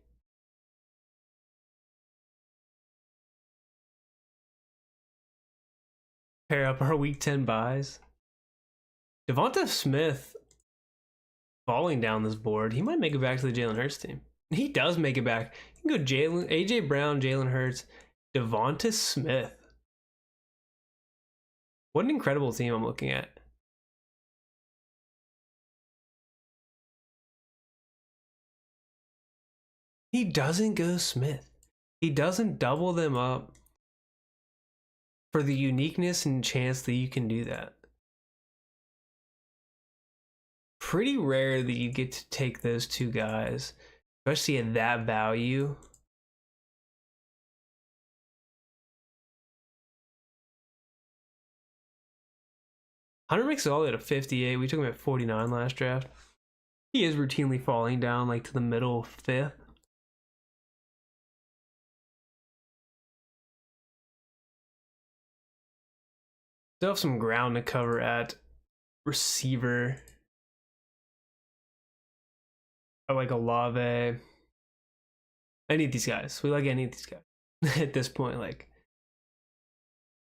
S1: Pair up our week 10 buys. Devonta Smith falling down this board. He might make it back to the Jalen Hurts team. He does make it back. You can go Jalen, AJ Brown, Jalen Hurts, Devonta Smith. What an incredible team I'm looking at. He doesn't go Smith. He doesn't double them up for the uniqueness and chance that you can do that. Pretty rare that you get to take those two guys, especially at that value. Hunter makes it all the way to 58. We took him at 49 last draft. He is routinely falling down like to the middle fifth. Still have some ground to cover at receiver. I like Olave. Any of these guys. We like any of these guys. At this point, like,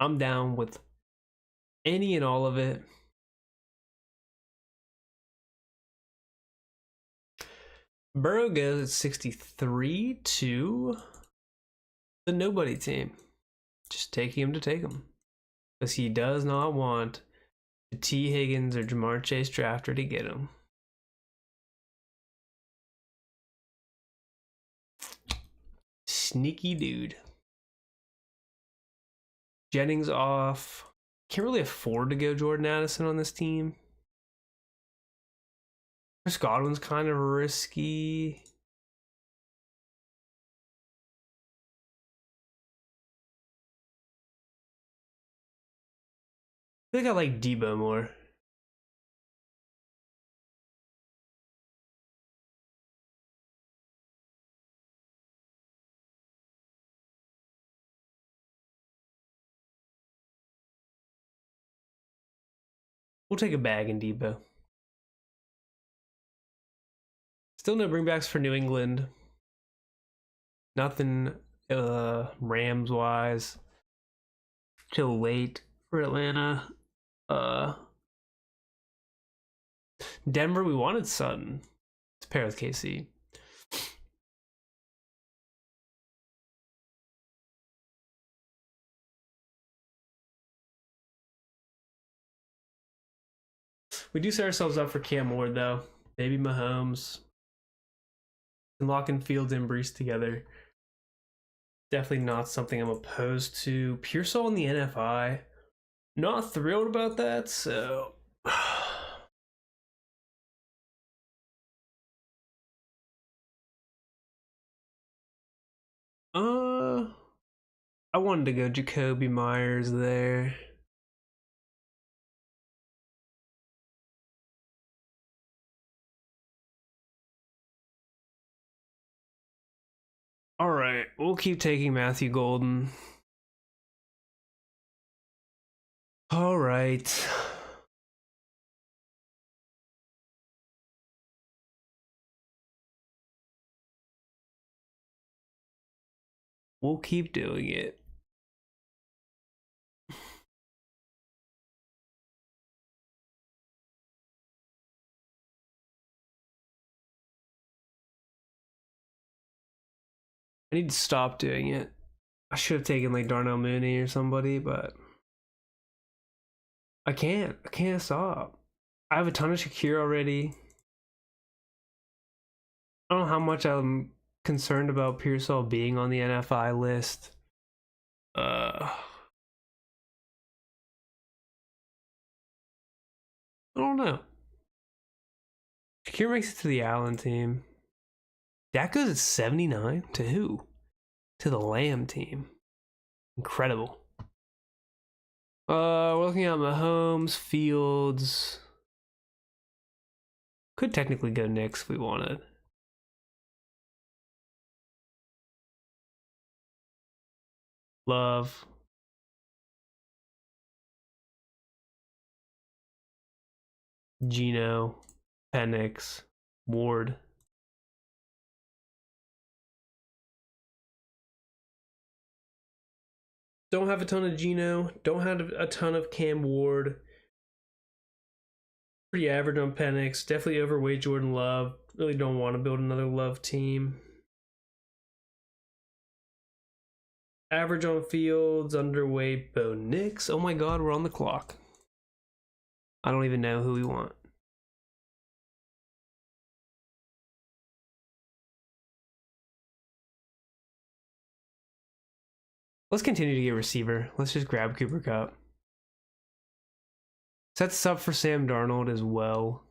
S1: I'm down with any and all of it. Burrow goes at 63 to the nobody team. Just taking him to take him. Because he does not want the T. Higgins or Jamar Chase drafter to get him. Sneaky dude. Jennings off. Can't really afford to go Jordan Addison on this team. Chris Godwin's kind of risky. I think I like Debo more. We'll take a bag in Debo. Still no bringbacks for New England. Nothing Rams wise. Till late for Atlanta. Denver, we wanted Sutton to pair with KC. We do set ourselves up for Cam Ward though. Maybe Mahomes. And locking Fields and Brees together. Definitely not something I'm opposed to. Pearsall in the NFI. Not thrilled about that, so I wanted to go Jacoby Myers there. All right, we'll keep taking Matthew Golden. All right. We'll keep doing it. I need to stop doing it. I should have taken like Darnell Mooney or somebody, but I can't. I can't stop. I have a ton of Shakir already. I don't know how much I'm concerned about Pearsall being on the NFI list. I don't know. Shakir makes it to the Allen team. Dak goes at 79 to who? To the Lamb team. Incredible. We're looking at Mahomes, Fields. Could technically go Knicks if we wanted. Love. Gino, Penix, Ward. Don't have a ton of Gino. Don't have a ton of Cam Ward. Pretty average on Penix. Definitely overweight Jordan Love. Really don't want to build another Love team. Average on Fields. Underweight Bo Nix. Oh my god, we're on the clock. I don't even know who we want. Let's continue to get receiver. Let's just grab Cooper Kupp. Sets up for Sam Darnold as well.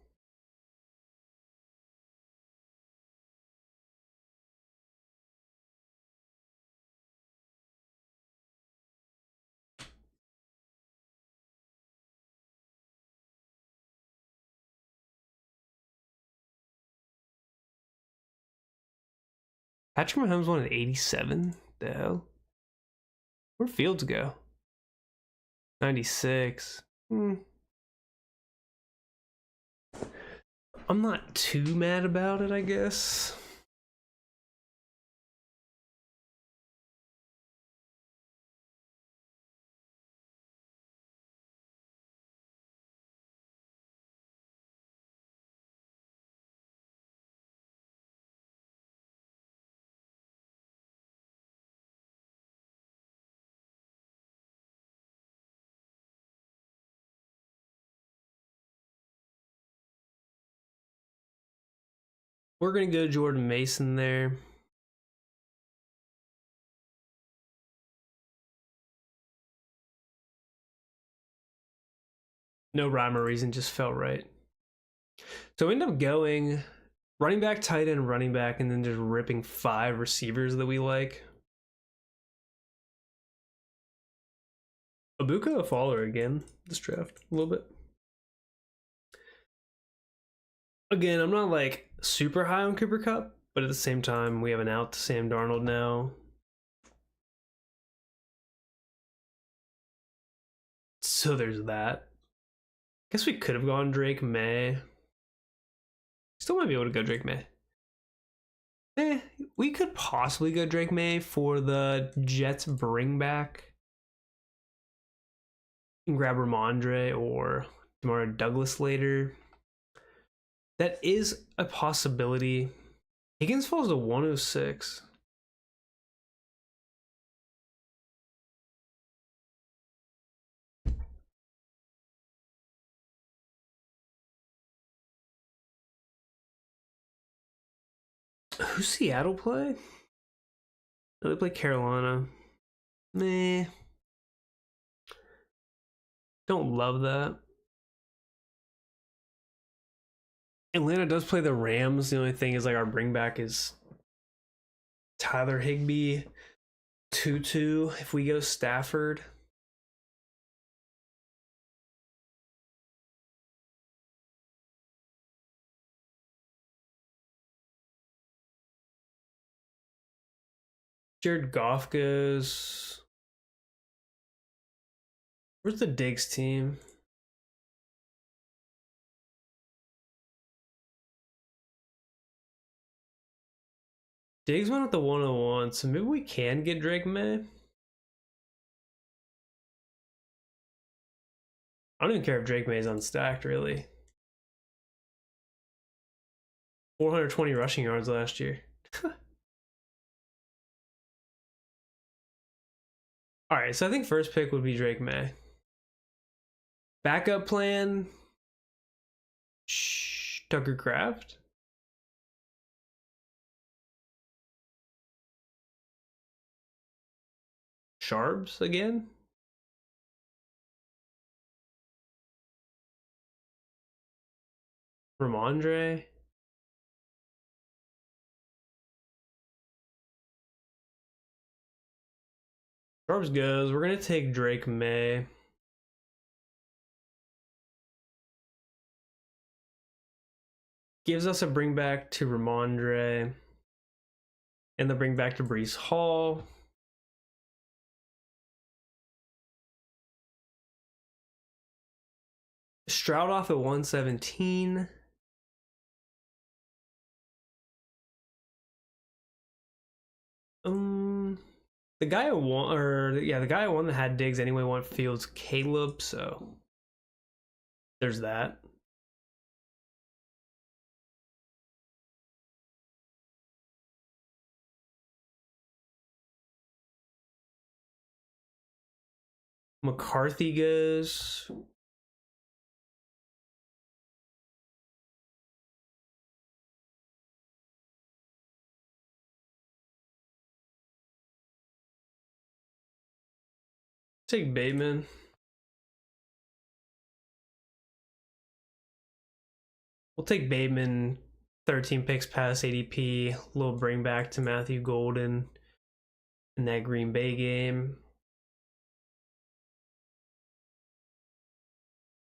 S1: Patrick Mahomes won at 87. The hell? Where'd Fields go? 96. I'm not too mad about it, I guess. We're going to go Jordan Mason there. No rhyme or reason, just felt right. So we end up going running back, tight end, running back, and then just ripping 5 receivers that we like. Abuka a faller again this draft a little bit. Again, I'm not like super high on Cooper Kupp, but at the same time, we have an out to Sam Darnold now. So there's that. Guess we could have gone Drake May. Still might be able to go Drake May. We could possibly go Drake May for the Jets bring back. You can grab Ramondre or Demario Douglas later. That is a possibility. Higgins falls to 106. Who's Seattle play? Oh, they play Carolina. Meh. Don't love that. Atlanta does play the Rams. The only thing is like our bring back is Tyler Higbee, Tutu. If we go Stafford. Jared Goff goes. Where's the Diggs team? Diggs went at the 101, so maybe we can get Drake May. I don't even care if Drake May is unstacked, really. 420 rushing yards last year. All right, so I think first pick would be Drake May. Backup plan. Tucker Kraft. Sharps again. Ramondre. Sharps goes. We're going to take Drake May. Gives us a bring back to Ramondre. And the bring back to Breece Hall. Stroud off at 117. The guy I won, the guy I won that had Diggs anyway won Fields Caleb, so there's that. McCarthy goes. Take Bateman. We'll take Bateman. 13 picks past ADP. A little bring back to Matthew Golden in that Green Bay game.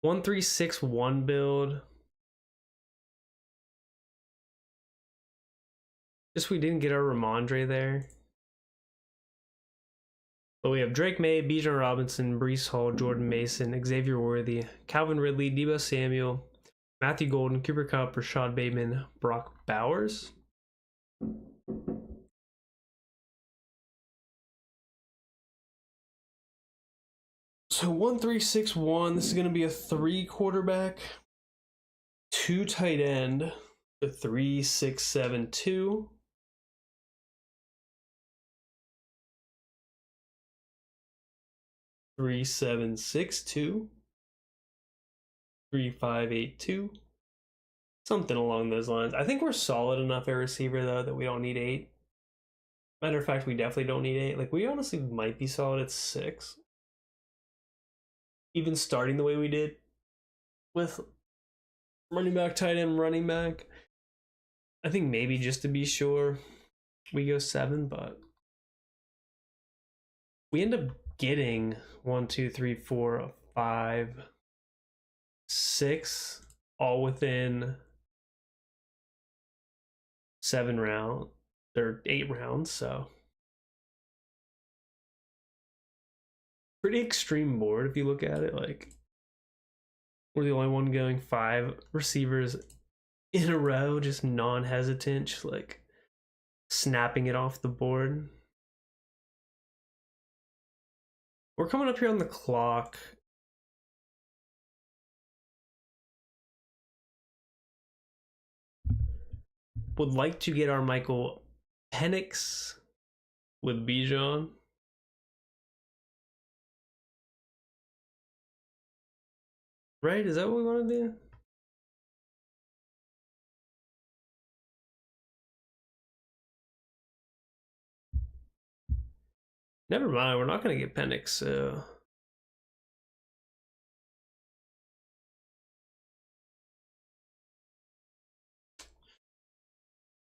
S1: 1-3-6-1 build. Just we didn't get our Ramondre there. But we have Drake May, Bijan Robinson, Breece Hall, Jordan Mason, Xavier Worthy, Calvin Ridley, Deebo Samuel, Matthew Golden, Cooper Kupp, Rashad Bateman, Brock Bowers. So 1-3-6-1. This is going to be a 3 quarterback, 2 tight end, the 3-6-7-2. Three, 7, 6, 2, 3, 5, 8, 2, something along those lines. I think we're solid enough at receiver though that we don't need 8. Matter of fact, we definitely don't need 8. Like we honestly might be solid at 6. Even starting the way we did with running back, tight end, running back. I think maybe just to be sure we go 7, but we end up getting 1, 2, 3, 4, 5, 6, all within 7 rounds or 8 rounds, so pretty extreme board if you look at it. Like we're the only one going 5 receivers in a row, just non-hesitant, just like snapping it off the board. We're coming up here on the clock. Would like to get our Michael Penix with Bijan. Right? Is that what we want to do? Never mind, we're not going to get Penix, so...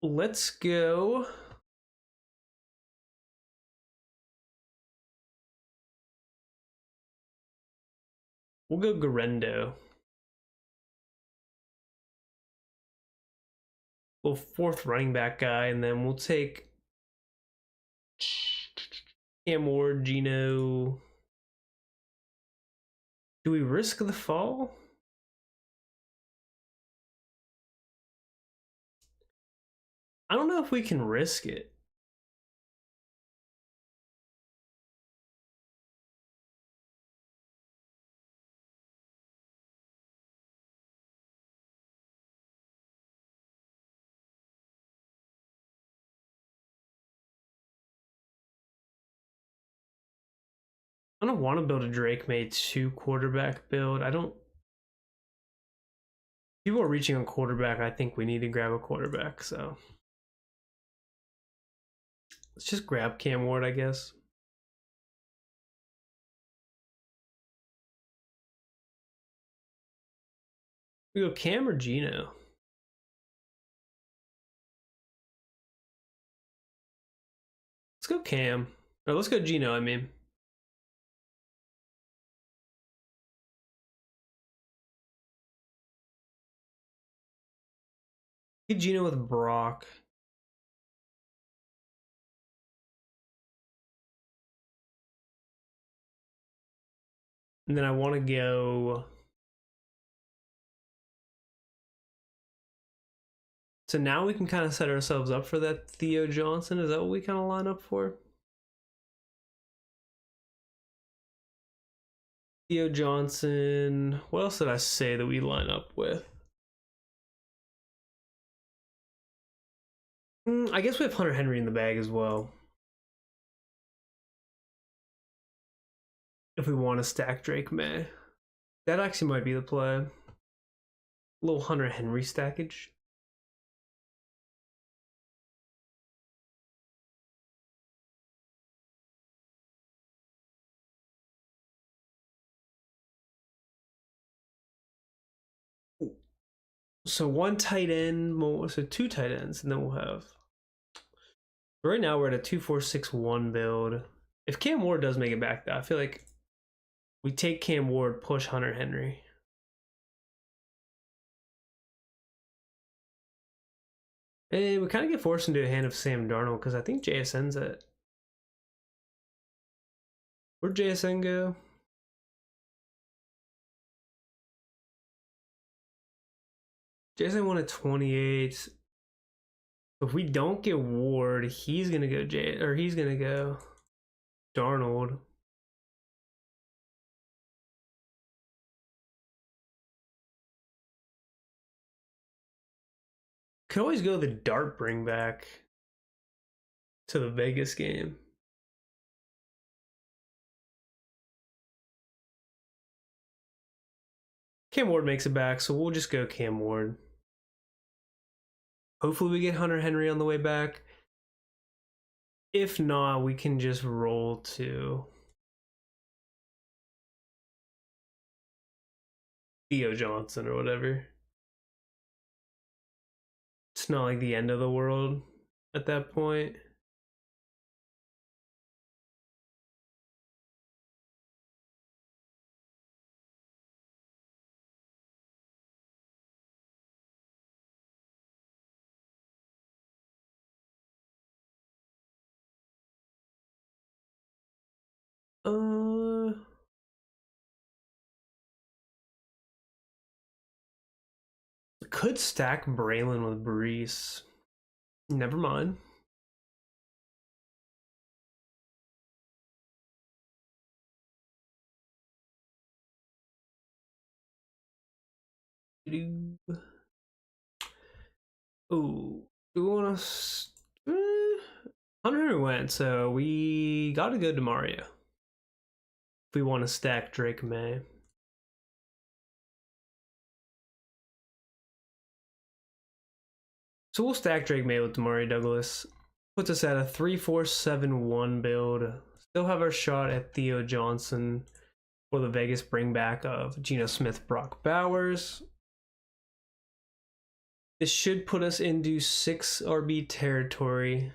S1: Let's go... We'll go Garendo. Little 4th running back guy, and then we'll take... Cam Ward, Gino... Do we risk the fall? I don't know if we can risk it. I don't want to build a Drake May 2 quarterback build. I don't... People are reaching on quarterback. I think we need to grab a quarterback, so... Let's just grab Cam Ward, I guess. We go Cam or Gino? Let's go Cam. Or let's go Gino, I mean. Get Gino with Brock. And then I want to go So now we can kind of set ourselves up for that Theo Johnson. Is that what we kind of line up for? Theo Johnson. What else did I say that we line up with? I guess we have Hunter Henry in the bag as well. If we want to stack Drake May. That actually might be the play. A little Hunter Henry stackage. So one tight end, so two tight ends, and then we'll have. Right now we're at a 2-4-6-1 build. If Cam Ward does make it back, though, I feel like we take Cam Ward, push Hunter Henry. And we kind of get forced into a hand of Sam Darnold because I think JSN's at. Where'd JSN go? JSN won at 28. If we don't get Ward, he's gonna go he's gonna go Darnold. Could always go the Dart bring back to the Vegas game. Cam Ward makes it back, so we'll just go Cam Ward. Hopefully we get Hunter Henry on the way back. If not, we can just roll to Theo Johnson or whatever. It's not like the end of the world at that point. Could stack Braylon with Brees. Never mind. Ooh, do we want to? Hunter went, so we got to go to Mario. If we want to stack Drake May. So we'll stack Drake May with Damari Douglas. Puts us at a 3-4-7-1 build. Still have our shot at Theo Johnson for the Vegas bringback of Geno Smith, Brock Bowers. This should put us into 6 RB territory.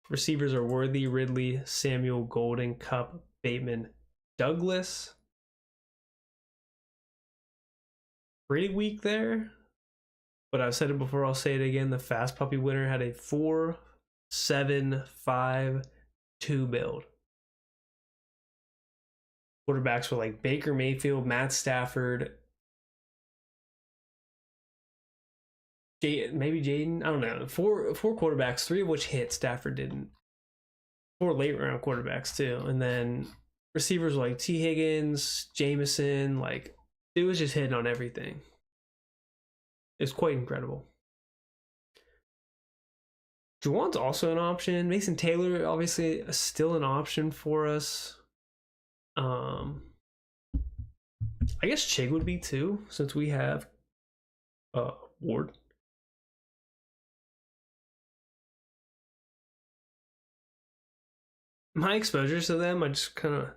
S1: Receivers are Worthy, Ridley, Samuel, Golden, Cup, Bateman, Douglas. Pretty weak there. But I've said it before, I'll say it again. The Fast Puppy winner had a 4-7-5-2 build. Quarterbacks were like Baker Mayfield, Matt Stafford, maybe Jaden. I don't know. Four quarterbacks, 3 of which hit. Stafford didn't. 4 late round quarterbacks too, and then receivers were like T. Higgins, Jameson. Like it was just hitting on everything. It's quite incredible. Juwan's also an option. Mason Taylor, obviously, still an option for us. I guess Chig would be too, since we have Ward. My exposures to them, I just kind of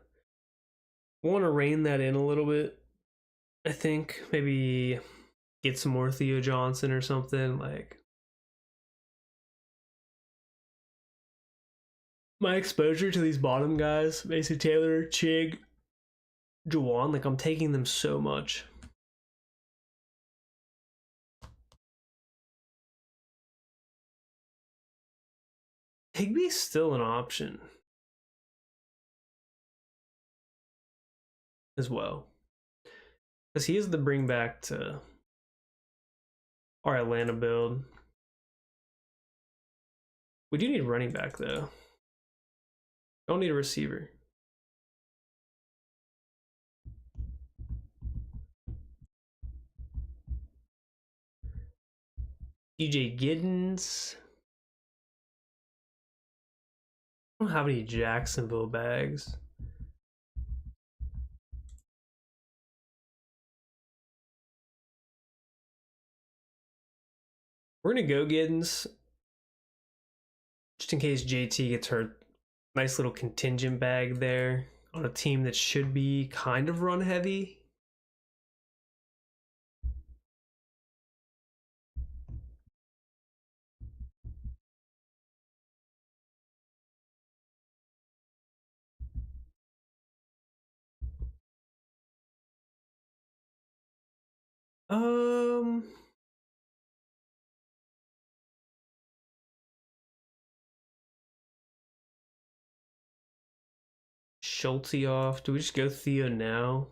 S1: want to rein that in a little bit. I think maybe get some more Theo Johnson or something. Like my exposure to these bottom guys, Mason Taylor, Chig, Juwan, like I'm taking them so much. Higbee's still an option as well, because he is the bring back to our Atlanta build. We do need a running back though. Don't need a receiver. DJ Giddens. I don't have any Jacksonville bags. We're gonna go Giddens. Just in case JT gets hurt. Nice little contingent bag there on a team that should be kind of run heavy. Schulte off. Do we just go Theo now?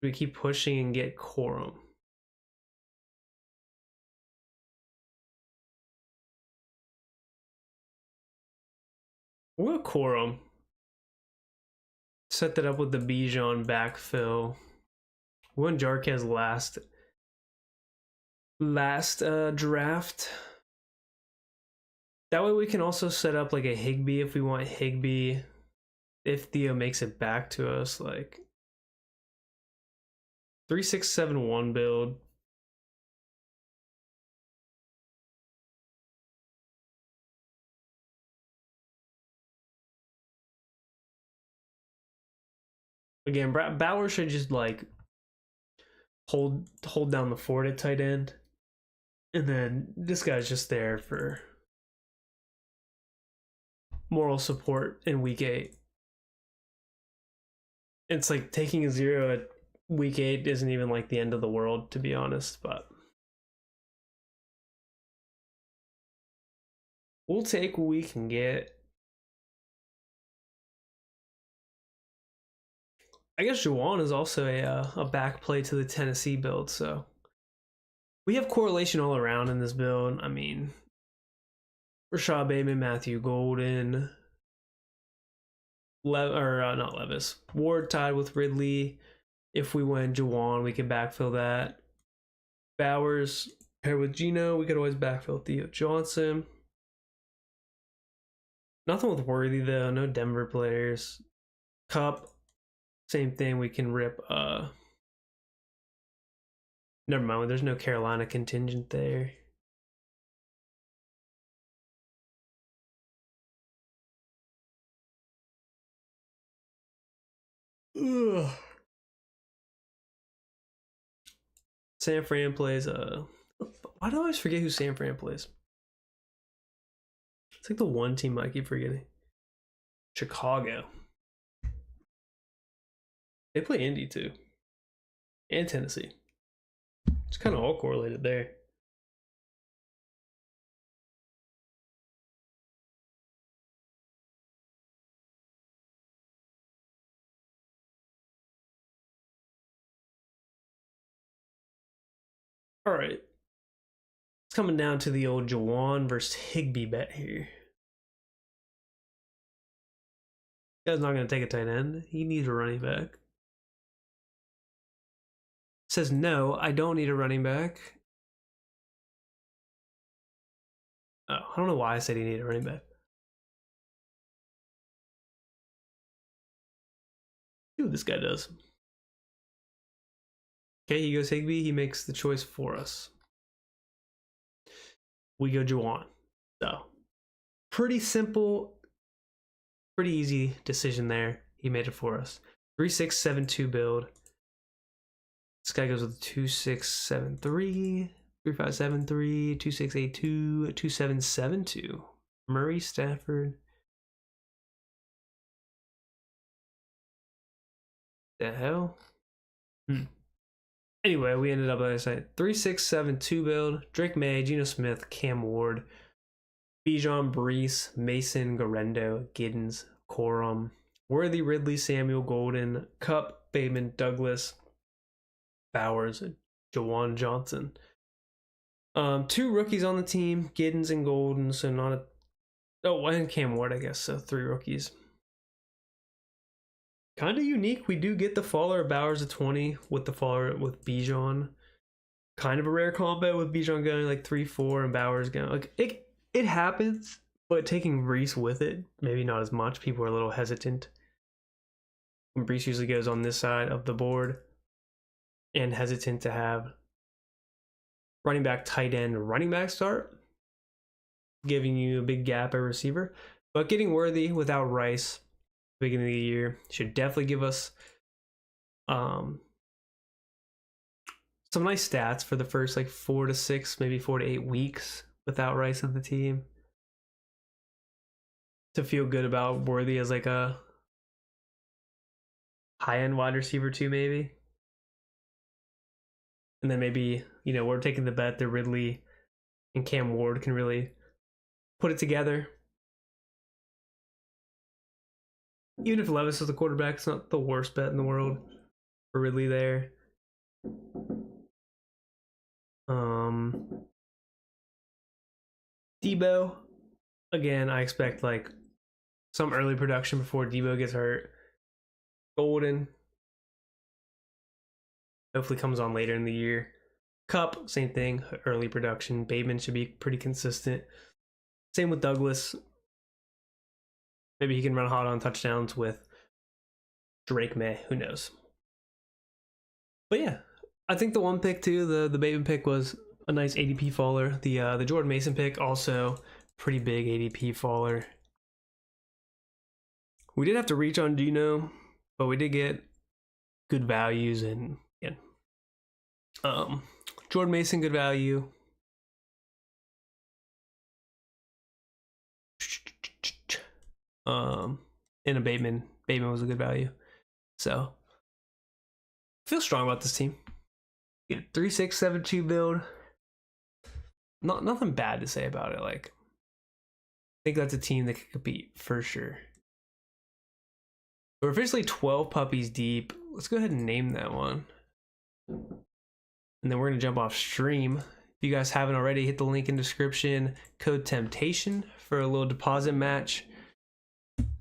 S1: Do we keep pushing and get Corum? We'll go Corum. Set that up with the Bijan backfill. When Jarquez last draft. That way we can also set up like a Higbee if we want Higbee. If Theo makes it back to us, like 3-6-7-1 build. Again, Bauer should just like hold down the fort at tight end, and then this guy's just there for moral support in week 8. It's like taking a 0 at week 8 isn't even like the end of the world, to be honest, but we'll take what we can get. I guess Juwan is also a back play to the Tennessee build, so we have correlation all around in this build. I mean, Rashad Bateman, Matthew Golden, not Levis. Ward tied with Ridley. If we went Juwan, we could backfill that. Bowers paired with Gino, we could always backfill Theo Johnson. Nothing with Worthy though, no Denver players. Cup, same thing, we can rip never mind, there's no Carolina contingent there. Ugh. San Fran plays why do I always forget who San Fran plays? It's like the one team I keep forgetting. Chicago. They play Indy too. And Tennessee. It's kind of all correlated there. All right. It's coming down to the old Juwan versus Higbee bet here. This guy's not going to take a tight end. He needs a running back. Says no, I don't need a running back. Oh, I don't know why I said he needed a running back. See what this guy does. Okay, he goes Higbee. He makes the choice for us. We go Juwan. So, pretty simple, pretty easy decision there. He made it for us. 3-6-7-2 build. This guy goes with 2-6-7-3, 3-5-7-3, 2-6-8-2, 2-7-7-2. Murray, Stafford. The hell? Anyway, we ended up, like I said, 3-6-7-2 build. Drake May, Geno Smith, Cam Ward, Bijan, Brees, Mason, Garendo, Giddens, Corum, Worthy, Ridley, Samuel, Golden, Cup, Bateman, Douglas, Bowers, and Jawan Johnson. 2 rookies on the team, Giddens and Golden, so not a... Oh, and Cam Ward, I guess, so 3 rookies. Kind of unique. We do get the faller of Bowers at 20 with the faller with Bijan. Kind of a rare combo with Bijan going like 3-4 and Bowers going like it happens, but taking Brees with it, maybe not as much. People are a little hesitant. When Brees usually goes on this side of the board and hesitant to have running back, tight end, running back start, giving you a big gap at receiver. But getting Worthy without Rice beginning of the year should definitely give us some nice stats for the first like 4 to 6, maybe 4 to 8 weeks without Rice on the team, to feel good about Worthy as like a high-end wide receiver too, maybe. And then maybe, you know, we're taking the bet that Ridley and Cam Ward can really put it together. Even if Levis is the quarterback, it's not the worst bet in the world for Ridley there. Debo, again, I expect like some early production before Debo gets hurt. Golden hopefully comes on later in the year. Cup, same thing, early production. Bateman should be pretty consistent. Same with Douglas. Maybe he can run hot on touchdowns with Drake May. Who knows? But yeah, I think the one pick too, the Bateman pick was a nice ADP faller. The Jordan Mason pick also pretty big ADP faller. We did have to reach on Geno, but we did get good values, and yeah. Jordan Mason, good value. And a Bateman was a good value. So I feel strong about this team. Get a 3-6-7-2 build. Nothing bad to say about it. Like, I think that's a team that could compete for sure. We're officially 12 puppies deep. Let's go ahead and name that one. And then we're gonna jump off stream. If you guys haven't already, hit the link in description. Code Temptation for a little deposit match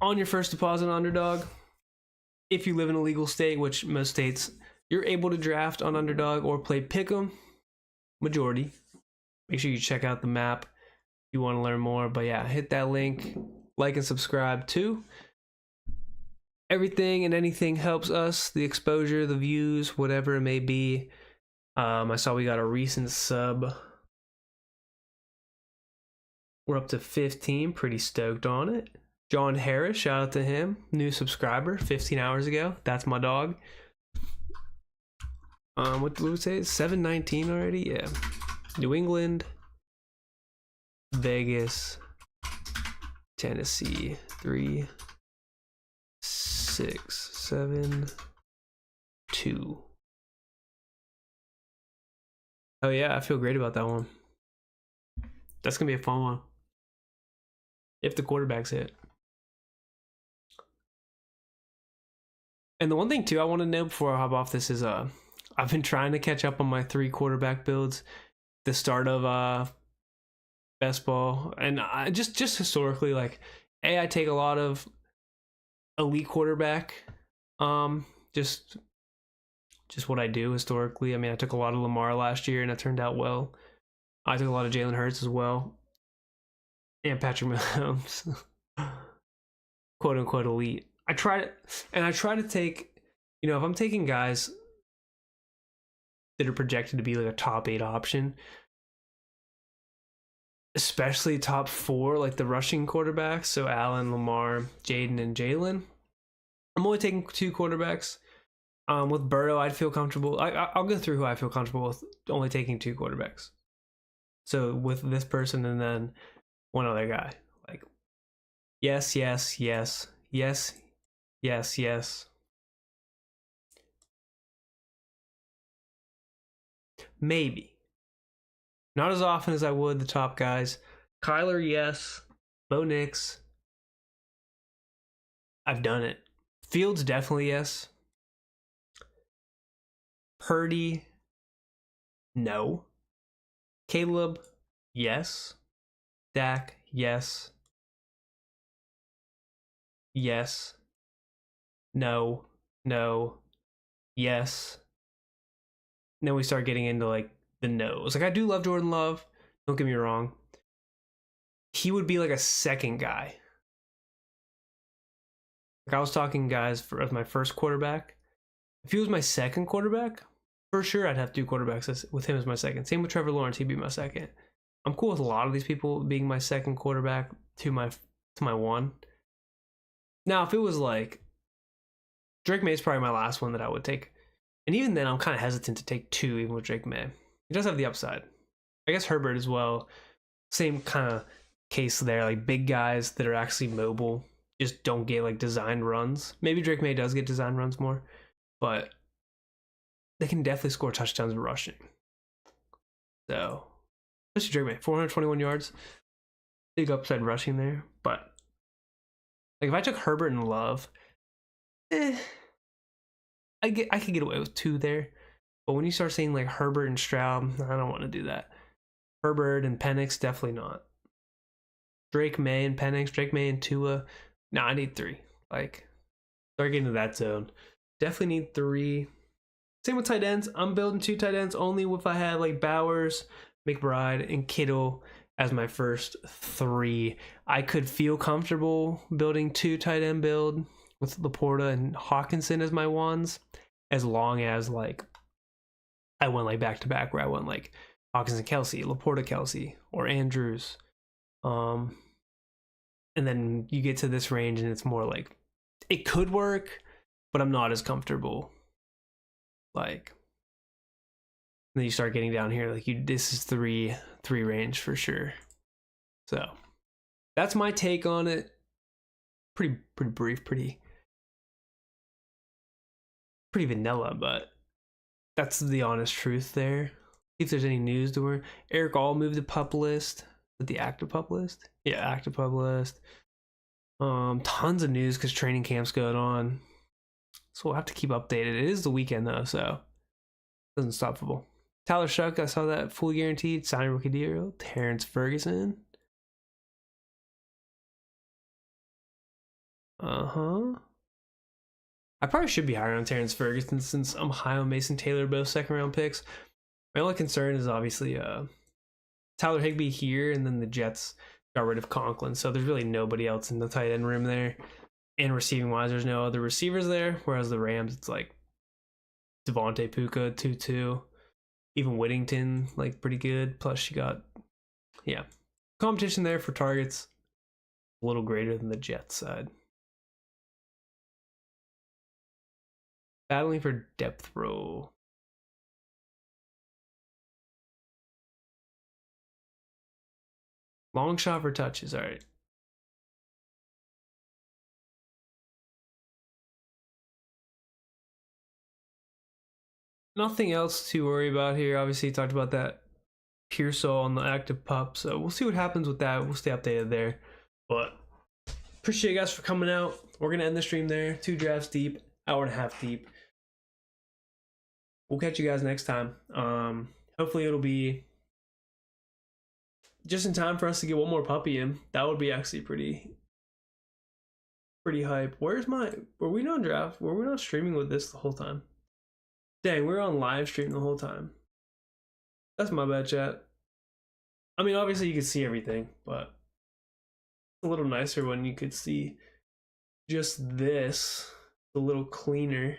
S1: on your first deposit Underdog. If you live in a legal state, which most states, you're able to draft on Underdog or play Pick'em. Majority. Make sure you check out the map if you want to learn more. But yeah, hit that link, like and subscribe too. Everything and anything helps us. The exposure, the views, whatever it may be. I saw we got a recent sub. We're up to 15. Pretty stoked on it. John Harris, shout out to him. New subscriber, 15 hours ago. That's my dog. What did we say? 719 already? Yeah. New England, Vegas, Tennessee, 3, 6, 7, 2. Oh yeah, I feel great about that one. That's gonna be a fun one. If the quarterbacks hit. And the one thing too I want to know before I hop off this is I've been trying to catch up on my 3 quarterback builds. The start of best ball, and I just historically, like, I take a lot of elite quarterback, just what I do historically. I mean, I took a lot of Lamar last year and it turned out well. I took a lot of Jalen Hurts as well, and Patrick Mahomes. Quote unquote elite. I try to take, you know, if I'm taking guys that are projected to be like a top 8 option, especially top 4, like the rushing quarterbacks, so Allen, Lamar, Jaden, and Jalen. I'm only taking 2 quarterbacks. With Burrow, I'd feel comfortable. I'll go through who I feel comfortable with only taking 2 quarterbacks. So with this person and then one other guy. Like, yes, yes, yes, yes, yes, yes. Maybe. Not as often as I would the top guys. Kyler, yes. Bo Nix. I've done it. Fields, definitely yes. Purdy, no. Caleb, yes. Dak, yes. Yes. No. No. Yes. And then we start getting into like the no's. Like I do love Jordan Love. Don't get me wrong. He would be like a second guy. Like I was talking guys as my first quarterback. If he was my second quarterback, for sure I'd have two quarterbacks with him as my second. Same with Trevor Lawrence, he'd be my second. I'm cool with a lot of these people being my second quarterback to my one. Now, if it was like Drake May is probably my last one that I would take. And even then, I'm kind of hesitant to take two, even with Drake May. He does have the upside. I guess Herbert as well. Same kind of case there. Like big guys that are actually mobile just don't get like designed runs. Maybe Drake May does get designed runs more, but they can definitely score touchdowns rushing. So, especially Drake May, 421 yards. Big upside rushing there. But like if I took Herbert and Love, I could get away with two there. But when you start saying like Herbert and Stroud, I don't want to do that. Herbert and Penix, definitely not. Drake May and Penix, Drake May and Tua. No, I need three. Like, start getting to that zone. Definitely need three. Same with tight ends. I'm building two tight ends only if I had like Bowers, McBride, and Kittle as my first three. I could feel comfortable building two tight end build with Laporta and Hawkinson as my ones, as long as like I went like back to back where I went like Hawkinson Kelsey, Laporta Kelsey, or Andrews. And then you get to this range and it's more like it could work, but I'm not as comfortable. Like, and then you start getting down here, like this is three range for sure. So that's my take on it. Pretty brief, pretty vanilla, but that's the honest truth there. See if there's any news to where Eric All moved the pup list. The active pup list? Yeah, active pup list. Tons of news because training camp's going on. So we'll have to keep updated. It is the weekend though, so doesn't stop football. Tyler Shuck, I saw that fully guaranteed. Signing rookie deal. Terrence Ferguson. I probably should be higher on Terrence Ferguson since I'm high on Mason Taylor, both second round picks. My only concern is obviously Tyler Higbee here, and then the Jets got rid of Conklin, so there's really nobody else in the tight end room there. And receiving wise, there's no other receivers there. Whereas the Rams, it's like Devontae Puka, 2-2. Even Whittington, like pretty good. Plus you got, yeah, competition there for targets a little greater than the Jets side. Battling for depth role. Long shot for touches, all right. Nothing else to worry about here. Obviously, talked about that Pearsall on the active pup, so we'll see what happens with that. We'll stay updated there. But appreciate you guys for coming out. We're gonna end the stream there. 2 drafts deep, hour and a half deep. We'll catch you guys next time. Hopefully it'll be just in time for us to get one more puppy in. That would be actually pretty hype. Were we not draft? Were we not streaming with this the whole time? Dang, we were on live stream the whole time. That's my bad, chat. I mean, obviously you could see everything, but it's a little nicer when you could see just this, a little cleaner.